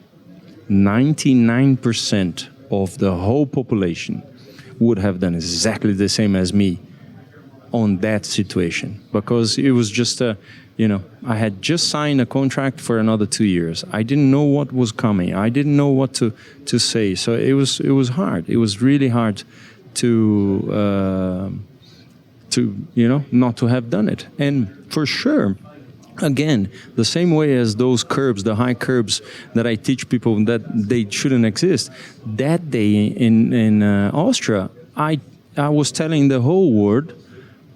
99% of the whole population would have done exactly the same as me on that situation, because it was just I had just signed a contract for another 2 years. I didn't know what was coming. I didn't know what to say. So it was hard. It was really hard to not to have done it. And for sure, again, the same way as those curbs, the high curbs that I teach people that they shouldn't exist. That day in Austria, I was telling the whole world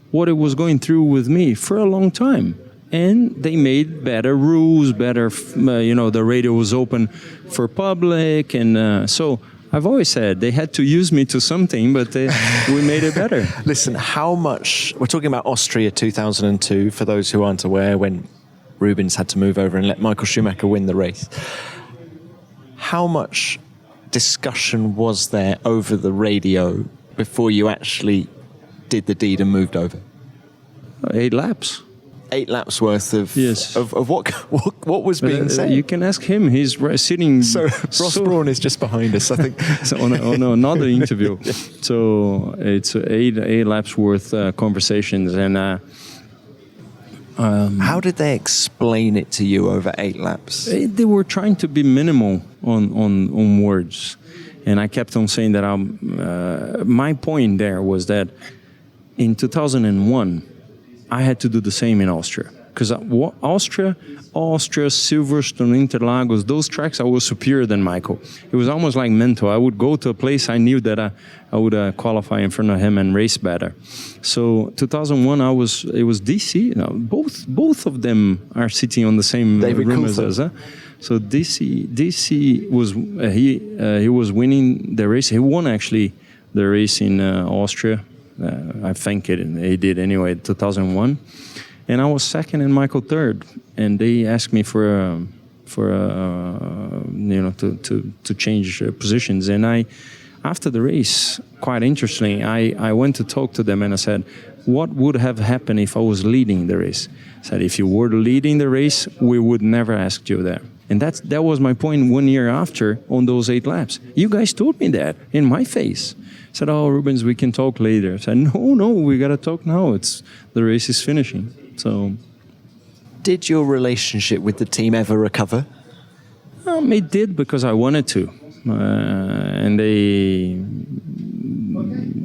what it was going through with me for a long time. And they made better rules, the radio was open for public. And so I've always said they had to use me to something, but we made it better. Listen, how much... We're talking about Austria 2002, for those who aren't aware, when Rubens had to move over and let Michael Schumacher win the race. How much discussion was there over the radio before you actually did the deed and moved over? 8 laps. 8 laps worth of yes. of what was being said. You can ask him. He's sitting. So Ross Brawn is just behind us, I think. So on another interview. Yeah. So it's 8 laps worth conversations, and how did they explain it to you over 8 laps? They were trying to be minimal on words, and I kept on saying that. My point there was that in 2001. I had to do the same in Austria. because Austria, Silverstone, Interlagos, those tracks I was superior than Michael. It was almost like mental. I would go to a place I knew that I would qualify in front of him and race better. So 2001, it was DC. You know, both of them are sitting on the same room as us. So DC was he was winning the race. He won actually the race in Austria. I think he did anyway, 2001. And I was second and Michael third. And they asked me to change positions. And after the race, quite interestingly, I went to talk to them and I said, what would have happened if I was leading the race? I said, if you were leading the race, we would never ask you there. And that was my point 1 year after on those 8 laps. You guys told me that in my face. I said, oh, Rubens, we can talk later. I said, no, we got to talk now. The race is finishing. So, did your relationship with the team ever recover? It did because I wanted to. And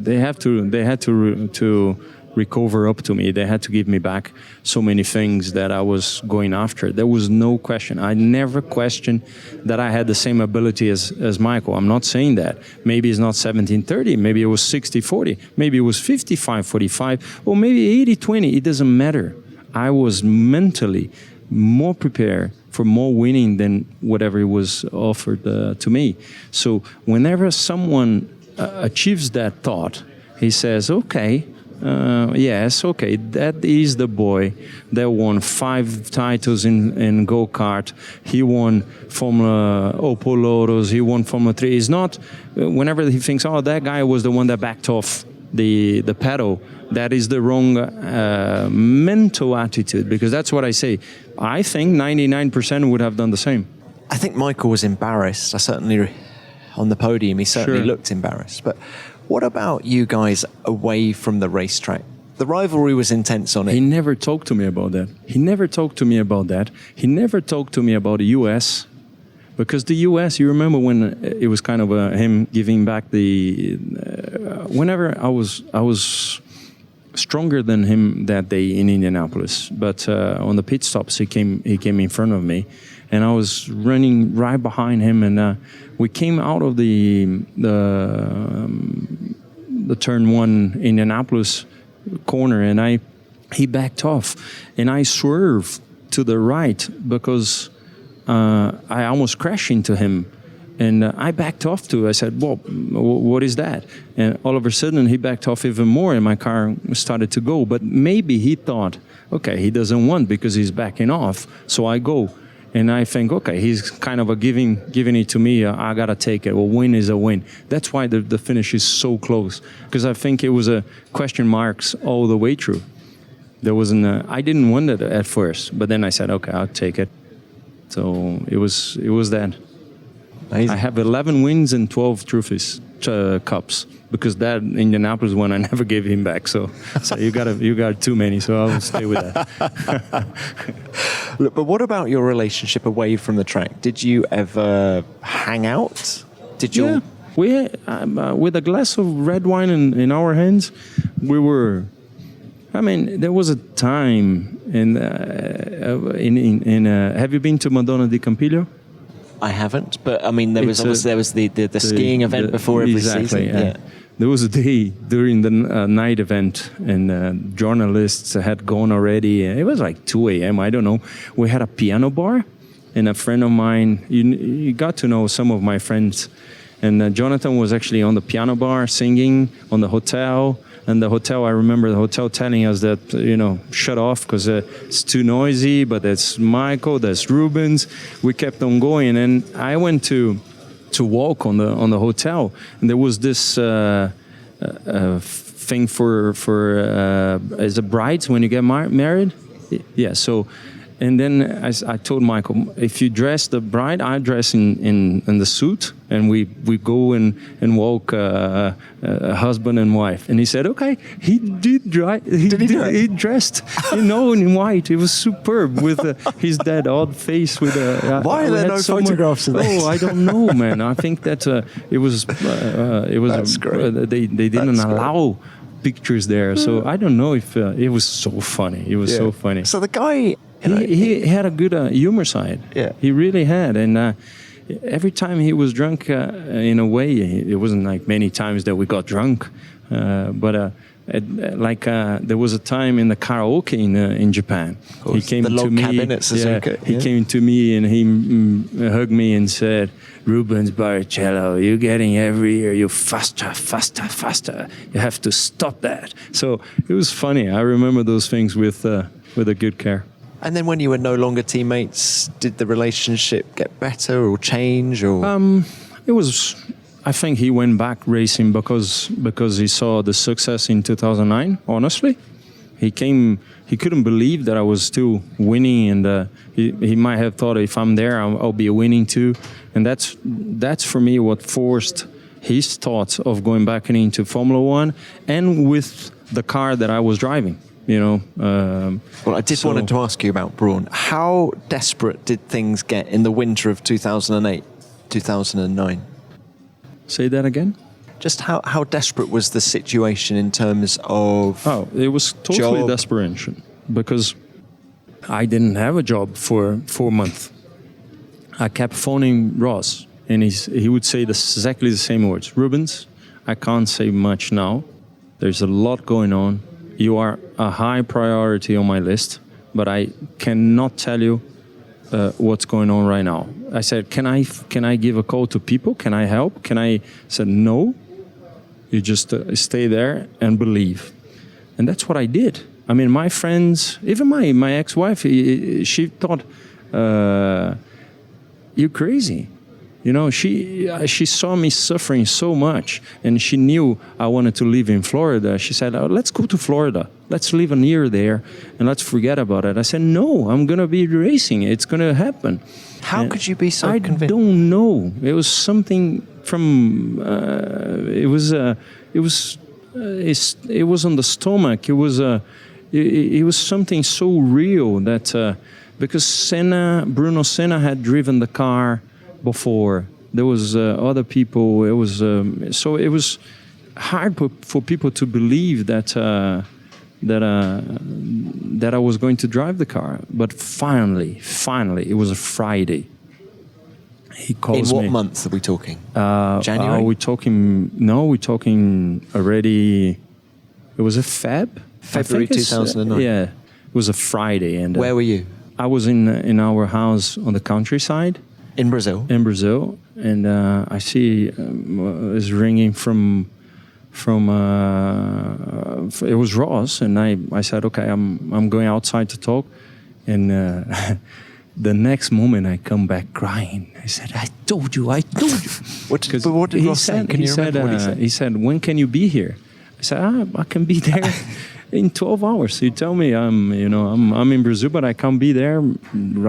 they had to recover up to me. They had to give me back so many things that I was going after. There was no question. I never questioned that I had the same ability as Michael. I'm not saying that. Maybe it's not 17-30. Maybe it was 60-40. Maybe it was 55-45. Or maybe 80-20. It doesn't matter. I was mentally more prepared for more winning than whatever was offered to me. So whenever someone achieves that thought, he says, okay, yes, okay, that is the boy that won 5 titles in go-kart. He won Formula Opel Lotus, he won Formula 3. It's not, whenever he thinks, oh, that guy was the one that backed off the pedal, that is the wrong mental attitude, because that's what I say. I think 99% would have done the same. I think Michael was embarrassed. On the podium, he certainly looked embarrassed. But what about you guys away from the racetrack? The rivalry was intense on it. He never talked to me about that. He never talked to me about the US. Because the US, you remember when it was kind of him giving back whenever I was stronger than him that day in Indianapolis. But on the pit stops, he came in front of me. And I was running right behind him, and we came out of the turn 1 Indianapolis corner, and he backed off, and I swerved to the right because I almost crashed into him, and I backed off too. I said, "Well, what is that?" And all of a sudden, he backed off even more, and my car started to go. But maybe he thought, "Okay, he doesn't want because he's backing off, so I go." And I think, okay, he's kind of giving it to me. I got to take it. A win is a win. That's why the finish is so close. Because I think it was a question marks all the way through. There wasn't I didn't want it at first. But then I said, okay, I'll take it. So it was that. Amazing. I have 11 wins and 12 trophies, cups. Because that Indianapolis one, I never gave him back. So you got too many. So I'll stay with that. Look, but what about your relationship away from the track? Did you ever hang out? Did you? Yeah, we with a glass of red wine in our hands, we were. I mean, there was a time in have you been to Madonna di Campiglio? I haven't, but I mean, there was the skiing event before every season. Yeah. There was a day during the night event, and journalists had gone already. It was like 2 a.m. I don't know. We had a piano bar, and a friend of mine. You got to know some of my friends, and Jonathan was actually on the piano bar singing on the hotel. And the hotel, I remember the hotel telling us that, shut off because it's too noisy, but that's Michael, that's Rubens. We kept on going, and I went to walk on the hotel, and there was this thing for as a bride when you get married. Yeah, so. And then I told Michael, if you dress the bride, I dress in the suit, and we go and walk husband and wife. And he said, okay. He did he dressed, in white. It was superb with his that odd face. Why are there no photographs of this? Oh, I don't know, man. I think that it was. That's great. They didn't allow pictures there. So I don't know if it was so funny. It was so funny. So the guy, he had a good humor side. Yeah. He really had. And every time he was drunk, in a way, it wasn't like many times that we got drunk. But there was a time in the karaoke in Japan. He came the to log me. cabin at Suzuka. He came to me and he hugged me and said, "Rubens Barrichello, you're getting every year you faster, faster, faster. You have to stop that." So it was funny. I remember those things with a good care. And then when you were no longer teammates, did the relationship get better or change? Or It was. I think he went back racing because he saw the success in 2009. Honestly, he came. He couldn't believe that I was still winning, and he might have thought if I'm there, I'll be winning too. And that's for me what forced his thoughts of going back into Formula One, and with the car that I was driving. Well, I did wanted to ask you about Brawn. How desperate did things get in the winter of 2008, 2009? Say that again? Just how desperate was the situation in terms of... Oh, it was totally job? desperation because I didn't have a job for 4 months. I kept phoning Ross, and he would say exactly the same words. "Rubens, I can't say much now. There's a lot going on. You are a high priority on my list, but I cannot tell you what's going on right now." I said, can I give a call to people? Can I help? He said, "No, you just stay there and believe." And that's what I did. I mean, my friends, even my ex-wife, she thought, "You're crazy." She saw me suffering so much, and she knew I wanted to live in Florida. She said, "Let's go to Florida. Let's live a year there, and let's forget about it." I said, "No, I'm going to be racing. It's going to happen." How could you be so convinced? I don't know. It was something from. It was on the stomach. It was something so real that because Bruno Senna had driven the car before. There was other people. It was so it was hard for people to believe that I was going to drive the car. But finally, it was a Friday. He calls me. In what month are we talking? January? We're talking already. It was a February 2009. Yeah, it was a Friday. And where were you? I was in our house on the countryside. In Brazil? In Brazil, and I see it's ringing from it was Ross, and I said, "Okay, I'm going outside to talk," and the next moment I come back crying. I said, I told you." What did Ross say? Can you remember what he said? He said, "When can you be here?" I said, "I can be there in 12 hours. You tell me I'm in Brazil, but I can't be there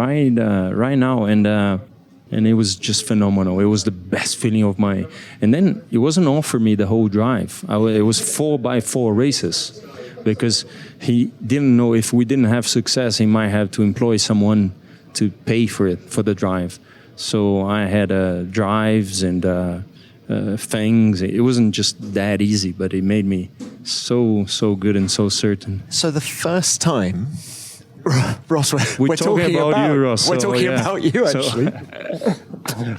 right now." And it was just phenomenal. It was the best feeling of my... And then it wasn't all for me the whole drive. It was 4x4 races because he didn't know if we didn't have success, he might have to employ someone to pay for it, for the drive. So I had drives and things. It wasn't just that easy, but it made me so good and so certain. So the first time... Ross, we're talking about you, Ross. We're talking about you, actually.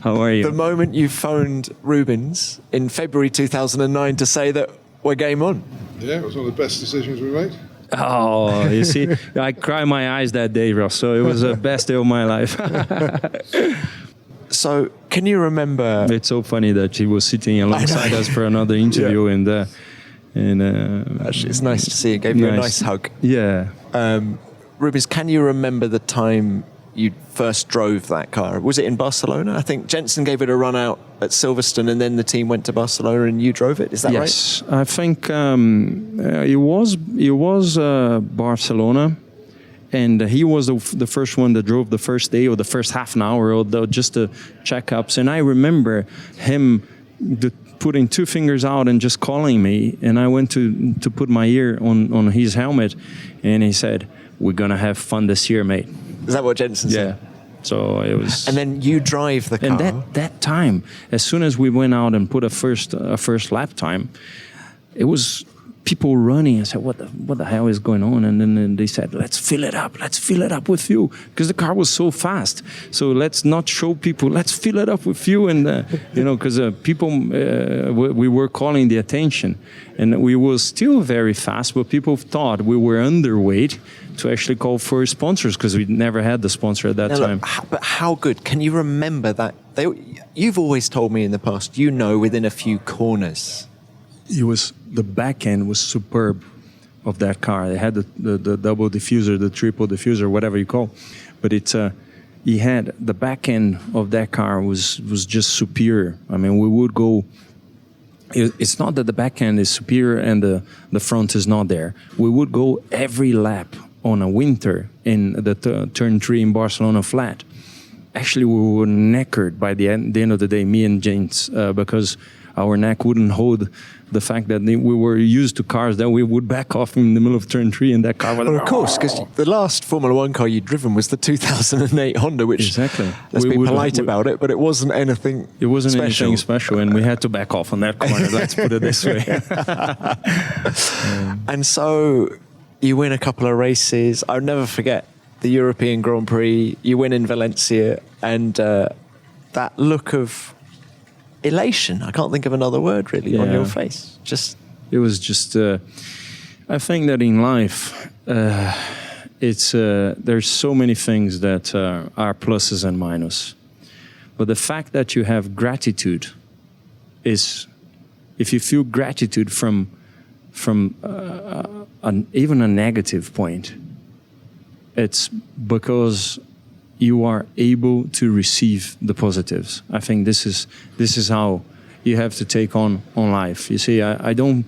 How are you? The moment you phoned Rubens in February 2009 to say that we're game on. Yeah, it was one of the best decisions we made. Oh, you see, I cried my eyes that day, Ross. So it was the best day of my life. So, can you remember? It's so funny that she was sitting alongside us for another interview, yeah. and actually, it's nice to see you. Gave you a nice hug. Yeah. Rubens, can you remember the time you first drove that car? Was it in Barcelona? I think Jensen gave it a run out at Silverstone, and then the team went to Barcelona, and you drove it. Is that right? Yes, I think it was Barcelona, and he was the first one that drove the first day or the first half an hour or just the checkups. And I remember him putting two fingers out and just calling me, and I went to put my ear on his helmet, and he said, "We're gonna have fun this year, mate." Is that what Jensen said? Yeah. So it was. And then you drive the car. And that time, as soon as we went out and put a first lap time, it was people running. I said, what the hell is going on? And then they said, let's fill it up with fuel, because the car was so fast. So let's not show people, let's fill it up with fuel. And, because people, we were calling the attention. And we were still very fast, but people thought we were underweight to actually call for sponsors, because we never had the sponsor at that time. But how good? Can you remember that? You've always told me in the past, within a few corners. The back end was superb of that car. They had the double diffuser, the triple diffuser, whatever you call. But he had the back end of that car was just superior. I mean, we would go. It's not that the back end is superior and the front is not there. We would go every lap on a winter in the turn 3 in Barcelona flat. Actually, we were knackered by the end of the day, me and James, because our neck wouldn't hold the fact that we were used to cars that we would back off in the middle of turn 3, and that car was... Well, of course, because the last Formula 1 car you'd driven was the 2008 Honda, which, exactly. Let's be polite about it, but it wasn't anything It wasn't anything special, and we had to back off on that corner, let's put it this way. And so you win a couple of races. I'll never forget the European Grand Prix. You win in Valencia, and that look of elation, I can't think of another word really, on your face. It was just I think that in life it's there's so many things that are pluses and minuses, but the fact that you have gratitude is, if you feel gratitude from even a negative point, it's because you are able to receive the positives. I think this is how you have to take on life. You see, I don't.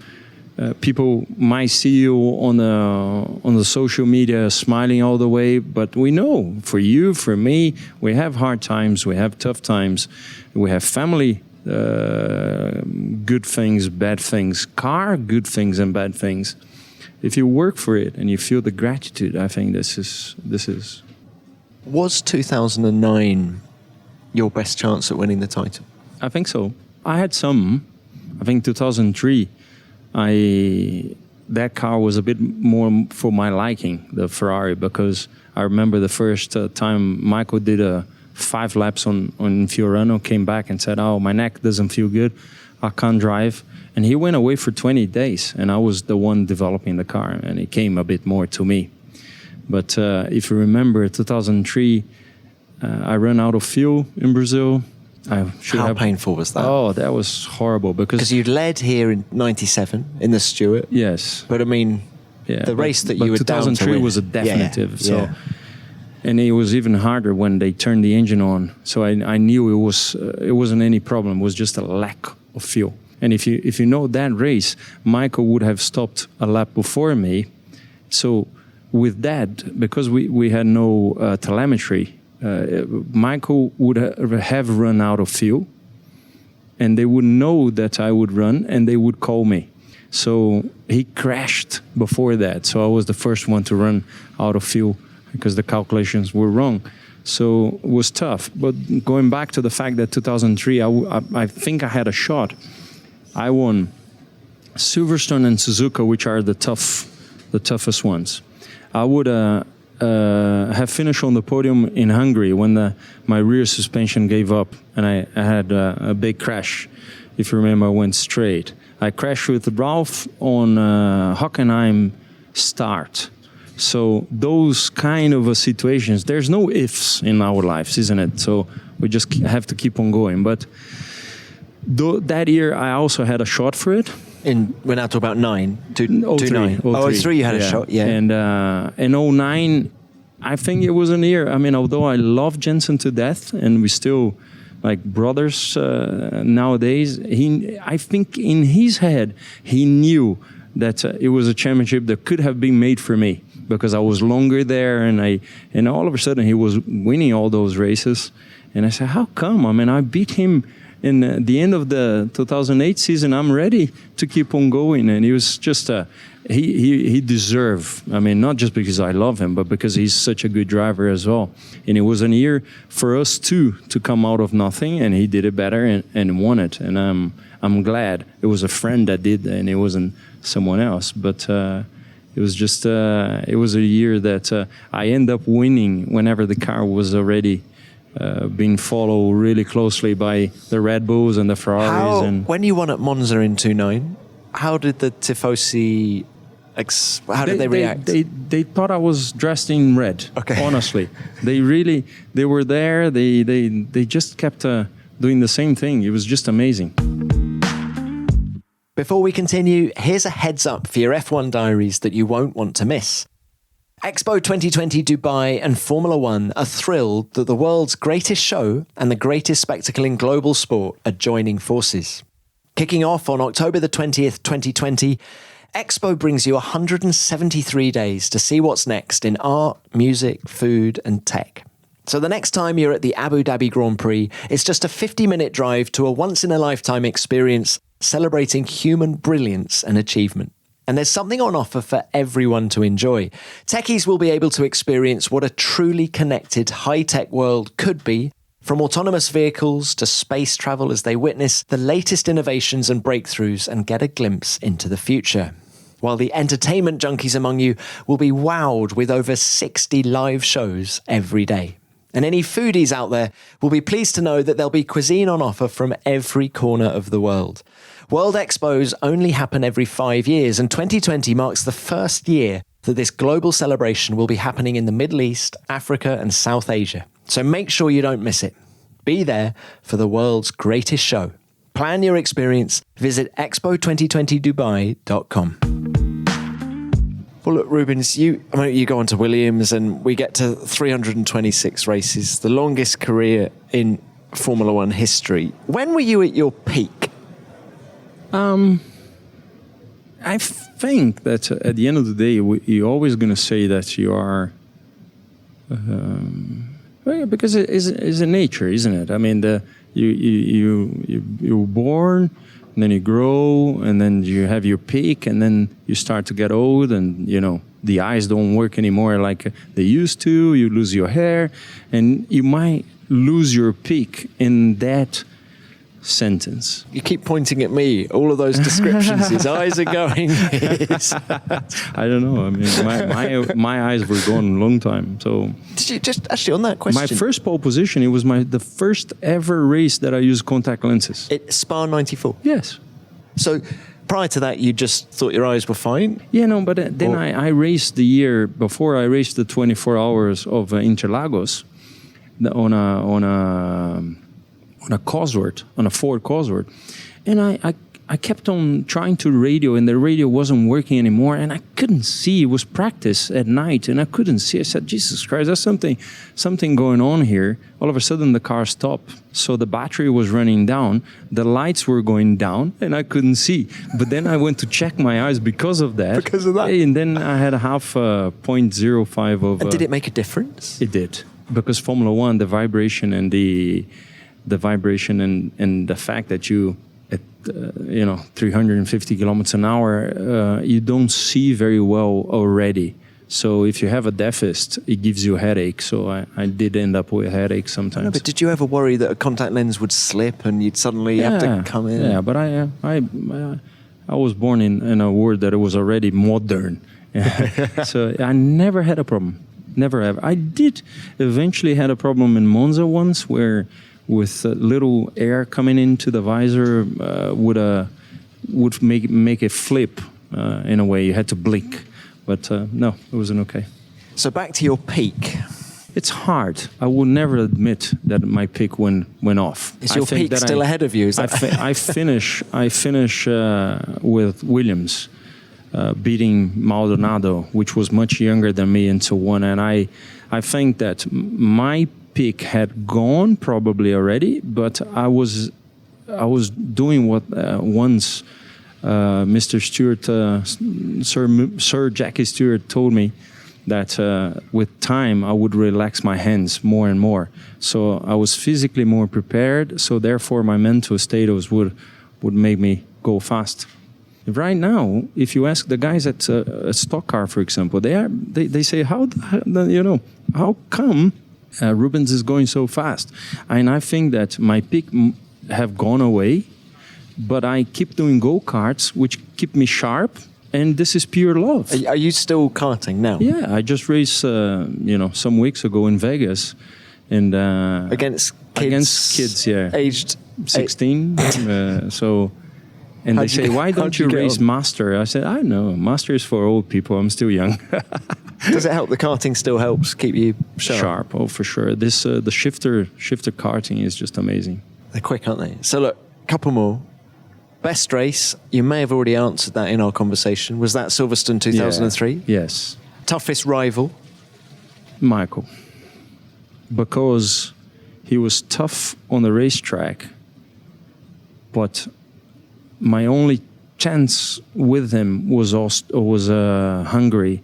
People might see you on the social media smiling all the way, but we know, for you, for me, we have hard times, we have tough times, we have family, good things, bad things, car, good things and bad things. If you work for it and you feel the gratitude, I think this is. Was 2009 your best chance at winning the title? I think so. I had some. I think 2003, that car was a bit more for my liking, the Ferrari, because I remember the first time Michael did 5 laps on Fiorano, came back and said, "Oh, my neck doesn't feel good, I can't drive." And he went away for 20 days, and I was the one developing the car, and it came a bit more to me. But if you remember, 2003, I ran out of fuel in Brazil. How painful was that? Oh, that was horrible. Because you'd led here in 97 in the Stewart. Yes. But I mean, the race that you were down to win. 2003 was a definitive. Yeah. So, and it was even harder when they turned the engine on. So I knew it wasn't any problem. It was just a lack of fuel. And if you know that race, Michael would have stopped a lap before me. So with that, because we had no telemetry, Michael would have run out of fuel, and they would know that I would run, and they would call me. So he crashed before that. So I was the first one to run out of fuel because the calculations were wrong. So it was tough. But going back to the fact that 2003, I think I had a shot. I won Silverstone and Suzuka, which are the toughest ones. I would have finished on the podium in Hungary when my rear suspension gave up, and I had a big crash. If you remember, I went straight. I crashed with Ralph on Hockenheim start. So those kind of situations, there's no ifs in our lives, isn't it? So we just have to keep on going. But that year, I also had a shot for it. We're now talking about 9, 2009. Oh, 03 you had a shot, yeah. And in 2009, I think it was an year. I mean, although I love Jensen to death, and we still like brothers nowadays, I think in his head, he knew that it was a championship that could have been made for me because I was longer there, and all of a sudden he was winning all those races. And I said, how come? I mean, I beat him And at the end of the 2008 season, I'm ready to keep on going. And he was just he deserved. I mean, not just because I love him, but because he's such a good driver as well. And it was a year for us too to come out of nothing, and he did it better and won it. And I'm glad it was a friend that did, and it wasn't someone else. But it was just it was a year that I end up winning whenever the car was already being followed really closely by the Red Bulls and the Ferraris. When you won at Monza in 2009, how did the Tifosi? How did they react? They thought I was dressed in red. Okay. Honestly, they were there. They just kept doing the same thing. It was just amazing. Before we continue, here's a heads up for your F1 diaries that you won't want to miss. Expo 2020 Dubai and Formula One are thrilled that the world's greatest show and the greatest spectacle in global sport are joining forces. Kicking off on October the 20th, 2020, Expo brings you 173 days to see what's next in art, music, food and tech. So the next time you're at the Abu Dhabi Grand Prix, it's just a 50-minute drive to a once-in-a-lifetime experience celebrating human brilliance and achievement. And there's something on offer for everyone to enjoy. Techies will be able to experience what a truly connected high-tech world could be, from autonomous vehicles to space travel, as they witness the latest innovations and breakthroughs and get a glimpse into the future. While the entertainment junkies among you will be wowed with over 60 live shows every day. And any foodies out there will be pleased to know that there'll be cuisine on offer from every corner of the world. World Expos only happen every 5 years, and 2020 marks the first year that this global celebration will be happening in the Middle East, Africa, and South Asia. So make sure you don't miss it. Be there for the world's greatest show. Plan your experience. Visit expo2020dubai.com. Well, look, Rubens, you go on to Williams and we get to 326 races, the longest career in Formula One history. When were you at your peak? I think that at the end of the day, you're always going to say that you are, because it's a nature, isn't it? I mean, you're born, and then you grow, and then you have your peak, and then you start to get old, and the eyes don't work anymore like they used to. You lose your hair, and you might lose your peak in that sentence. You keep pointing at me. All of those descriptions, his eyes are going. I don't know. I mean, my eyes were gone a long time. So did you just actually on that question? My first pole position. It was the first ever race that I used contact lenses. Spa 94. Yes. So prior to that, you just thought your eyes were fine? Yeah, no. But then I raced the year before. I raced the 24 hours of Interlagos on a Cosworth, on a Ford Cosworth. And I kept on trying to radio, and the radio wasn't working anymore, and I couldn't see. It was practice at night, and I couldn't see. I said, Jesus Christ, there's something going on here. All of a sudden, the car stopped. So the battery was running down, the lights were going down, and I couldn't see. But then I went to check my eyes because of that. Because of that? And then I had a half 0.05 of... And did it make a difference? It did. Because Formula One, the vibration and the vibration and the fact that you at 350 kilometers an hour, you don't see very well already. So if you have a deficit, it gives you a headache. So I did end up with a headache sometimes. No, but did you ever worry that a contact lens would slip and you'd suddenly have to come in? Yeah, but I was born in a world that it was already modern. So I never had a problem. Never ever. I did eventually had a problem in Monza once where with little air coming into the visor would make it flip in a way. You had to blink. But no, it wasn't okay. So back to your peak. It's hard. I would never admit that my peak went off. Is your peak still ahead of you? Is that I finish with Williams, beating Maldonado, which was much younger than me, into one. And I think that my peak had gone probably already, but I was doing what once Mr. Stewart, Sir Jackie Stewart told me, that with time I would relax my hands more and more. So I was physically more prepared. So therefore, my mental status would make me go fast. Right now, if you ask the guys at a stock car, for example, they say, how come Rubens is going so fast? And I think that my peak have gone away, but I keep doing go-karts, which keep me sharp, and this is pure love. Are you still karting now? Yeah, I just raced, some weeks ago in Vegas, and against kids, yeah, aged 16. And they say, why don't you race Master? I said, I know, Master is for old people. I'm still young. Does it help? The karting still helps keep you sharp? Oh, for sure. This the shifter karting is just amazing. They're quick, aren't they? So look, a couple more. Best race, you may have already answered that in our conversation. Was that Silverstone 2003? Yeah. Yes. Toughest rival? Michael. Because he was tough on the racetrack, but my only chance with him was Hungary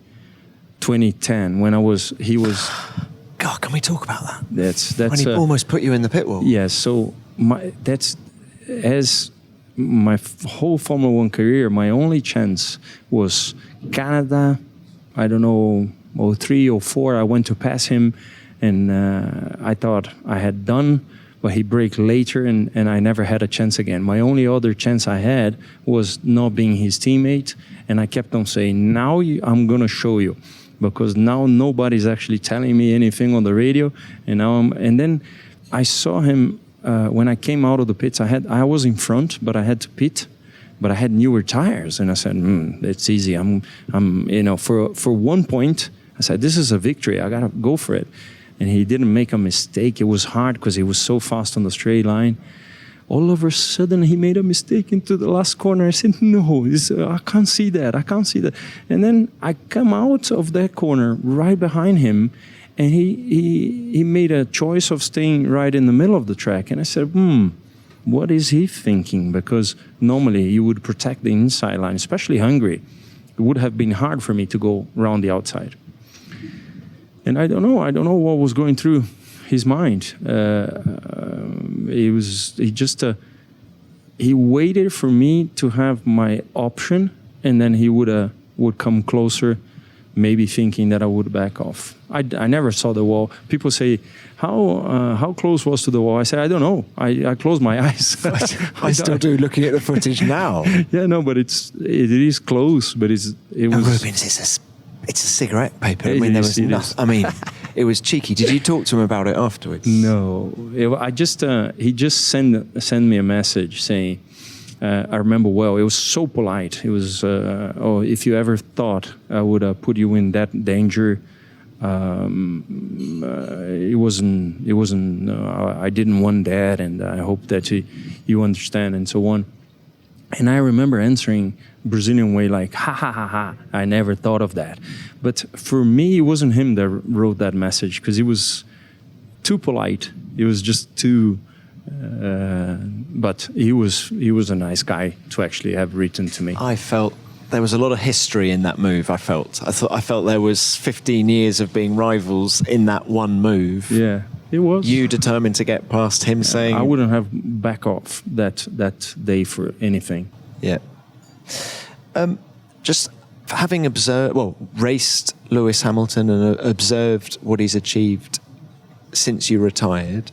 2010 when he was. God, can we talk about that? That's when he almost put you in the pit wall. Yes. So my whole Formula One career, my only chance was Canada. I don't know, 03 or 04. I went to pass him, and I thought I had done. But he braked later, and I never had a chance again. My only other chance I had was not being his teammate, and I kept on saying, now I'm going to show you, because now nobody's actually telling me anything on the radio, and then I saw him when I came out of the pits. I was in front, but I had to pit, but I had newer tires, and I said, it's easy. I'm for 1 point, I said, this is a victory. I got to go for it. And he didn't make a mistake. It was hard because he was so fast on the straight line. All of a sudden, he made a mistake into the last corner. I said, no, I can't see that. And then I come out of that corner right behind him, and he made a choice of staying right in the middle of the track. And I said, what is he thinking? Because normally you would protect the inside line, especially Hungary. It would have been hard for me to go around the outside. And I don't know what was going through his mind. He waited for me to have my option, and then he would come closer, maybe thinking that I would back off. I never saw the wall. People say, how close was to the wall? I say, I don't know. I closed my eyes. I still do, looking at the footage now. Yeah, no, but it is close. But it was. Rubens, it's a cigarette paper. I mean, there was nothing. I mean, it was cheeky. Did you talk to him about it afterwards? No. He just sent me a message saying, I remember well, it was so polite. It was, if you ever thought I would put you in that danger, it wasn't, I didn't want that, and I hope that you understand, and so on. And I remember answering Brazilian way, like, ha, ha, ha, ha. I never thought of that. But for me, it wasn't him that wrote that message, because he was too polite. He was just too... but he was a nice guy to actually have written to me. I felt there was a lot of history in that move. I felt there was 15 years of being rivals in that one move. Yeah, it was. You determined to get past him, saying I wouldn't have back off that day for anything. Yeah. Just having raced Lewis Hamilton and observed what he's achieved since you retired.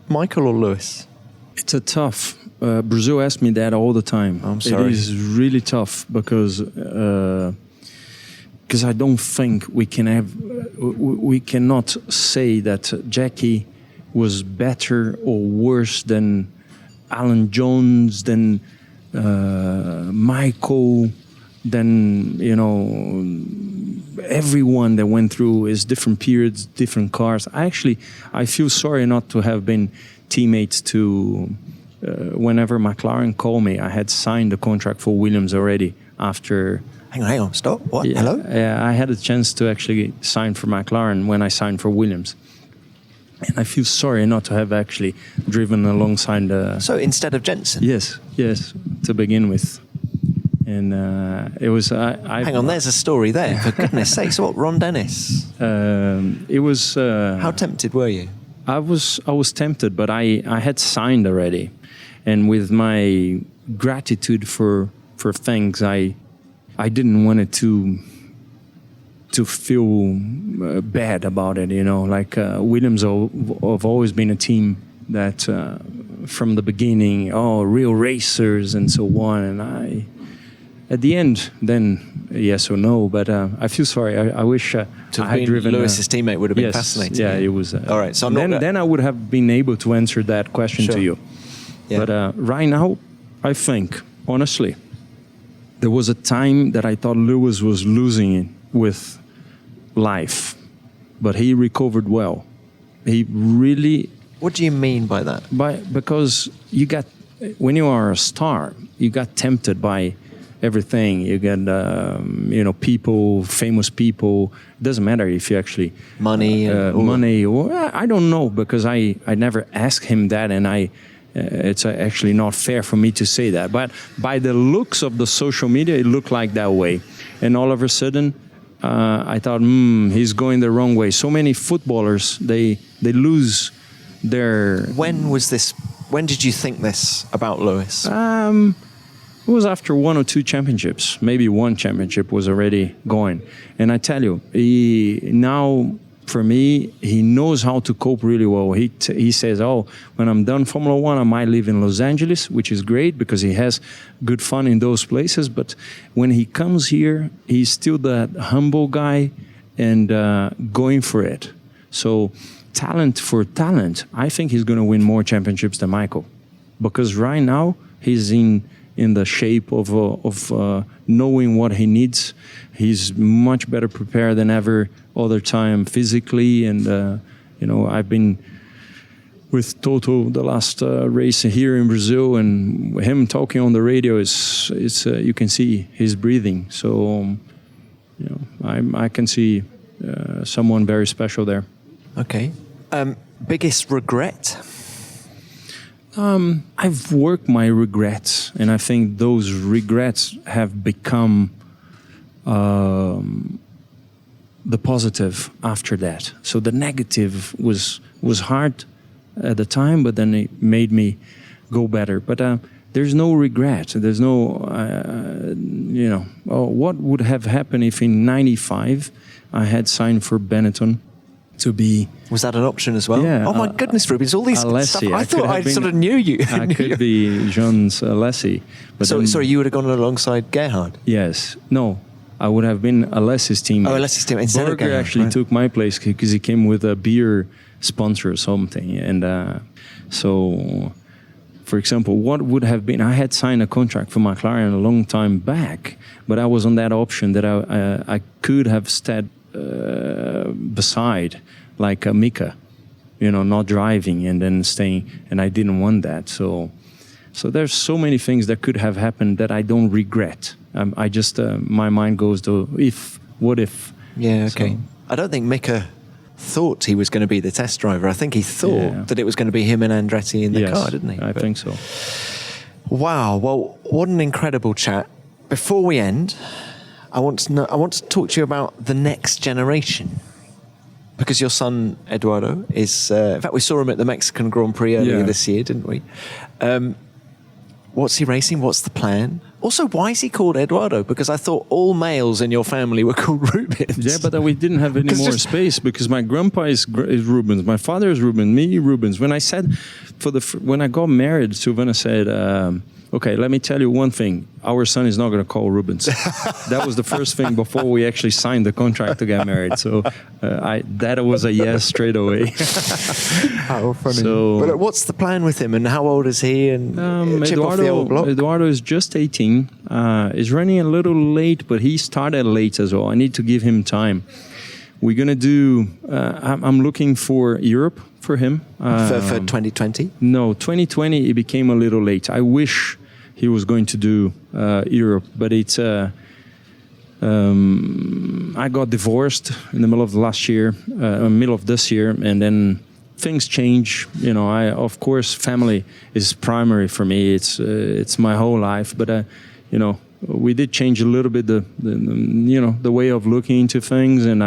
Michael or Lewis? It's a tough. Brazil asks me that all the time. I'm sorry. It is really tough because I don't think we cannot say that Jackie was better or worse than Alan Jones, than Michael, than everyone that went through his different periods, different cars. I feel sorry not to have been teammates to. Whenever McLaren called me, I had signed the contract for Williams already after. Hang on, stop. What? Yeah, hello? Yeah, I had a chance to actually sign for McLaren when I signed for Williams. And I feel sorry not to have actually driven alongside the... So instead of Jensen? Yes, to begin with. And it was. Hang on, there's a story there. For goodness sakes, what, Ron Dennis? It was. How tempted were you? I was tempted, but I had signed already, and with my gratitude for things, I didn't want it to feel bad about it. You know, like Williams have always been a team that from the beginning, real racers and so on, and at the end, then yes or no, but I feel sorry. I wish I had driven. Lewis's teammate would have been fascinating. Yeah, it was. All right, so then I would have been able to answer that question to you. Yeah. But right now, I think, honestly, there was a time that I thought Lewis was losing it with life, but he recovered well. He really... What do you mean by that? Because when you are a star, you got tempted by everything. You get, people, famous people. It doesn't matter if you actually... Money. Money. Or, I don't know, because I never asked him that, and it's actually not fair for me to say that. But by the looks of the social media, it looked like that way. And all of a sudden, I thought, he's going the wrong way. So many footballers, they lose their... When did you think this about Lewis? It was after one or two championships. Maybe one championship was already going. And I tell you, for me, he knows how to cope really well. He says, when I'm done Formula One, I might live in Los Angeles, which is great because he has good fun in those places. But when he comes here, he's still that humble guy and going for it. So talent for talent, I think he's going to win more championships than Michael. Because right now, he's in the shape of knowing what he needs. He's much better prepared than ever other time physically. And, I've been with Toto the last race here in Brazil, and him talking on the radio you can see he's breathing. So, I can see someone very special there. Okay. Biggest regret? I've worked my regrets, and I think those regrets have become the positive after that. So the negative was hard at the time, but then it made me go better. But there's no regret. There's no, what would have happened if in '95 I had signed for Benetton to be... Was that an option as well? Yeah. Oh my goodness, Rubens, all these stuff. I thought I sort of knew you. I could be Jean's Alessi. Sorry, you would have gone alongside Gerhard? Yes. No, I would have been Alessi's team. Oh, Alessi's team instead of Gerhard. Actually took my place because he came with a beer sponsor or something. And so, for example, what would have been... I had signed a contract for McLaren a long time back, but I was on that option that I could have stayed beside, like Mika, not driving and then staying, and I didn't want that. So there's so many things that could have happened that I don't regret. I just my mind goes to what if. Yeah, okay. So, I don't think Mika thought he was going to be the test driver. I think he thought that it was going to be him and Andretti in the car, didn't he? I think so. Wow. Well, what an incredible chat. Before we end, I want to talk to you about the next generation. Because your son, Eduardo, is... in fact, we saw him at the Mexican Grand Prix earlier this year, didn't we? What's he racing? What's the plan? Also, why is he called Eduardo? Because I thought all males in your family were called Rubens. Yeah, but we didn't have any more space because my grandpa is Rubens, my father is Rubens, me Rubens. When I said, when I got married, Silvana said... okay, let me tell you one thing. Our son is not going to call Rubens. That was the first thing before we actually signed the contract to get married. So that was a yes straight away. How funny. So, but what's the plan with him and how old is he? And Eduardo is just 18. He's running a little late, but he started late as well. I need to give him time. We're going to do... I'm looking for Europe for him. For 2020? No, 2020 it became a little late. I wish he was going to do Europe, but it's... I got divorced in the middle of this year, and then things change. Of course, family is primary for me. It's my whole life, but we did change a little bit the way of looking into things. And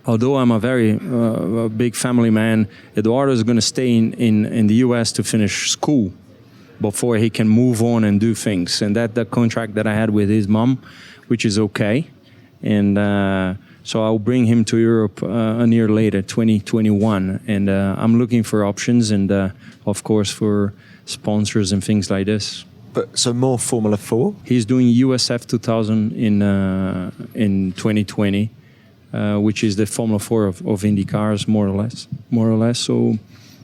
although I'm a very a big family man, Eduardo is going to stay in the U.S. to finish school before he can move on and do things. And that the contract that I had with his mom, which is okay. And so I'll bring him to Europe a year later, 2021. And I'm looking for options and, of course, for sponsors and things like this. But so more Formula 4? He's doing USF 2000 in 2020, which is the Formula 4 of IndyCars, more or less. So,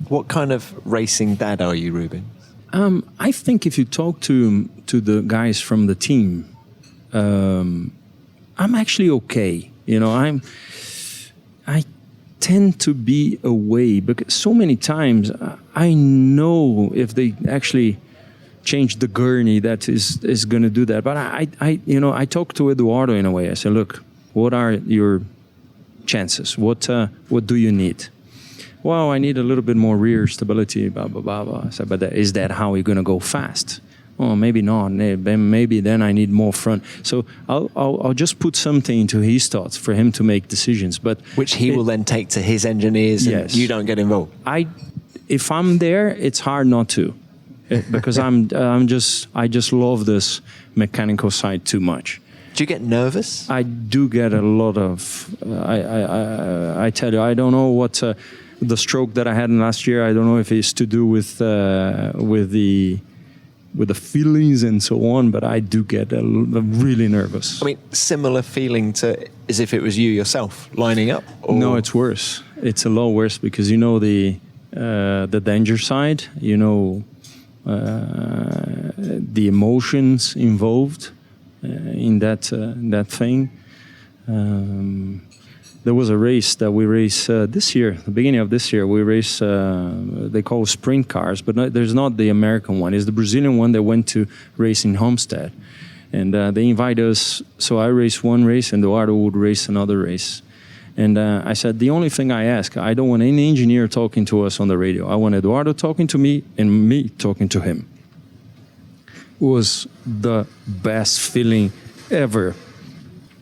what kind of racing dad are you, Ruben? I think if you talk to the guys from the team, I'm actually okay. I tend to be away because so many times I know if they actually change the gurney that is going to do that. But I talk to Eduardo in a way. I say, look, what are your chances? What do you need? Well, I need a little bit more rear stability, blah, blah, blah, blah. I said, but is that how you're going to go fast? Oh, maybe not. Maybe then I need more front. So I'll just put something into his thoughts for him to make decisions. But which he will then take to his engineers, and yes. You don't get involved. If I'm there, it's hard not to, because I just love this mechanical side too much. Do you get nervous? I do get a lot of. I tell you, I don't know what the stroke that I had in last year. I don't know if it's to do with the feelings and so on, but I do get really nervous. I mean, similar feeling to as if it was you yourself lining up? Or? No, it's worse. It's a lot worse because the danger side, the emotions involved in that thing. There was a race that we race this year, the beginning of this year. We race, they call sprint cars, but there's not the American one. It's the Brazilian one that went to race in Homestead. And they invite us. So I race one race and Eduardo would race another race. And I said, the only thing I ask, I don't want any engineer talking to us on the radio. I want Eduardo talking to me and me talking to him. It was the best feeling ever.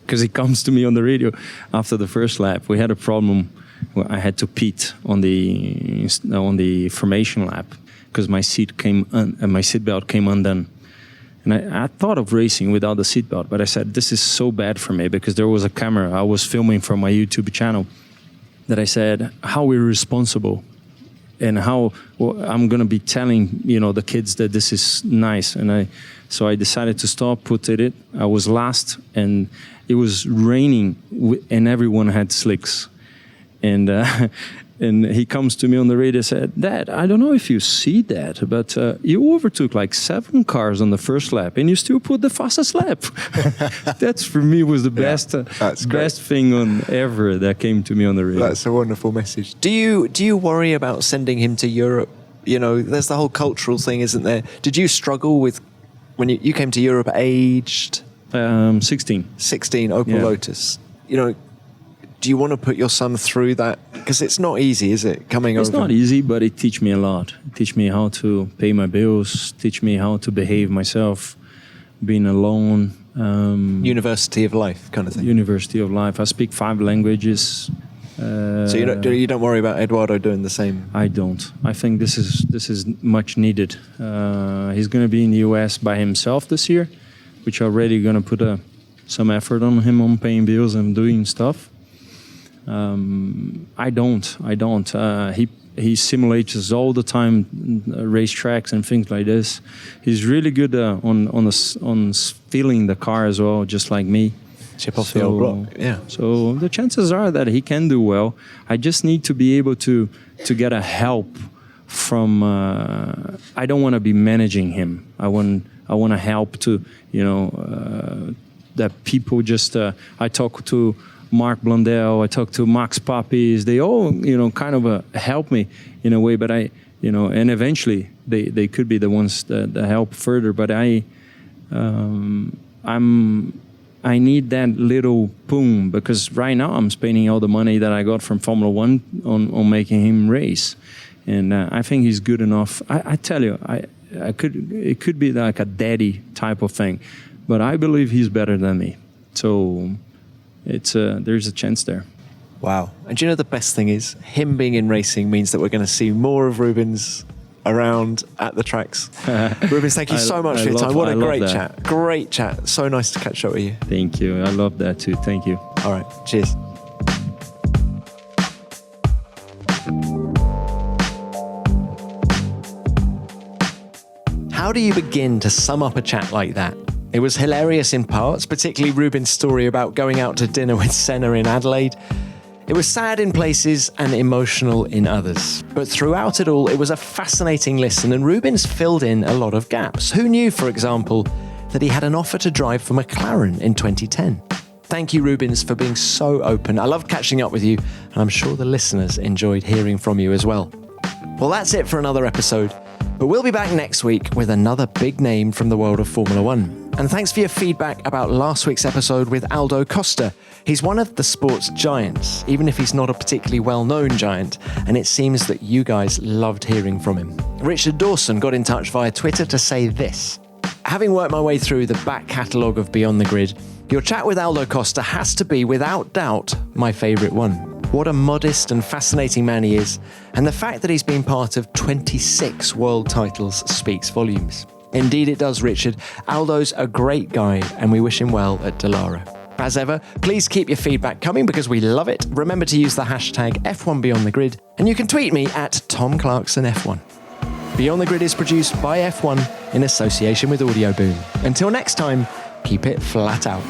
Because he comes to me on the radio after the first lap. We had a problem where I had to pit on the formation lap because my seatbelt came undone. And I thought of racing without the seatbelt, but I said, this is so bad for me because there was a camera I was filming from my YouTube channel that I said, how irresponsible and how I'm going to be telling, the kids that this is nice. And so I decided to stop, put it. I was last and it was raining and everyone had slicks. And and he comes to me on the radio and said, Dad, I don't know if you see that, but you overtook like 7 cars on the first lap and you still put the fastest lap. That's for me was the best thing ever that came to me on the radio. That's a wonderful message. Do you worry about sending him to Europe? There's the whole cultural thing, isn't there? Did you struggle with when you came to Europe aged? 16. 16, Opel Lotus. Do you want to put your son through that? Because it's not easy, is it, coming over? It's not easy, but it teach me a lot. It teach me how to pay my bills, teach me how to behave myself, being alone. University of life kind of thing. University of life. I speak 5 languages. So you don't worry about Eduardo doing the same? I don't. I think this is much needed. He's going to be in the US by himself this year, which already going to put some effort on him on paying bills and doing stuff. I don't. He simulates all the time racetracks and things like this. He's really good on feeling the car as well, just like me. Chip off the old block. Yeah. So the chances are that he can do well. I just need to be able to get a help from. I don't want to be managing him. I want to help to that people just. I talk to Mark Blundell, I talk to Max Papis, they all, kind of help me in a way, but and eventually they could be the ones that help further, but I need that little boom, because right now I'm spending all the money that I got from Formula One on making him race. And I think he's good enough. I tell you, it could be like a daddy type of thing. but I believe he's better than me. So there's a chance there. Wow. And do you know the best thing is? Him being in racing means that we're going to see more of Rubens around at the tracks. Rubens, thank you so much for your time. What a great chat. Great chat. So nice to catch up with you. Thank you. I love that too. Thank you. All right. Cheers. How do you begin to sum up a chat like that? It was hilarious in parts, particularly Rubens' story about going out to dinner with Senna in Adelaide. It was sad in places and emotional in others. But throughout it all, it was a fascinating listen, and Rubens filled in a lot of gaps. Who knew, for example, that he had an offer to drive for McLaren in 2010? Thank you, Rubens, for being so open. I loved catching up with you, and I'm sure the listeners enjoyed hearing from you as well. Well, that's it for another episode. But we'll be back next week with another big name from the world of Formula One. And thanks for your feedback about last week's episode with Aldo Costa. He's one of the sport's giants, even if he's not a particularly well-known giant, and it seems that you guys loved hearing from him. Richard Dawson got in touch via Twitter to say this: having worked my way through the back catalogue of Beyond the Grid, your chat with Aldo Costa has to be, without doubt, my favourite one. What a modest and fascinating man he is, and the fact that he's been part of 26 world titles speaks volumes. Indeed it does, Richard. Aldo's a great guy, and we wish him well at Dallara. As ever, please keep your feedback coming because we love it. Remember to use the hashtag F1BeyondTheGrid, and you can tweet me at Tom Clarkson F1. Beyond the Grid is produced by F1 in association with Audio Boom. Until next time, keep it flat out.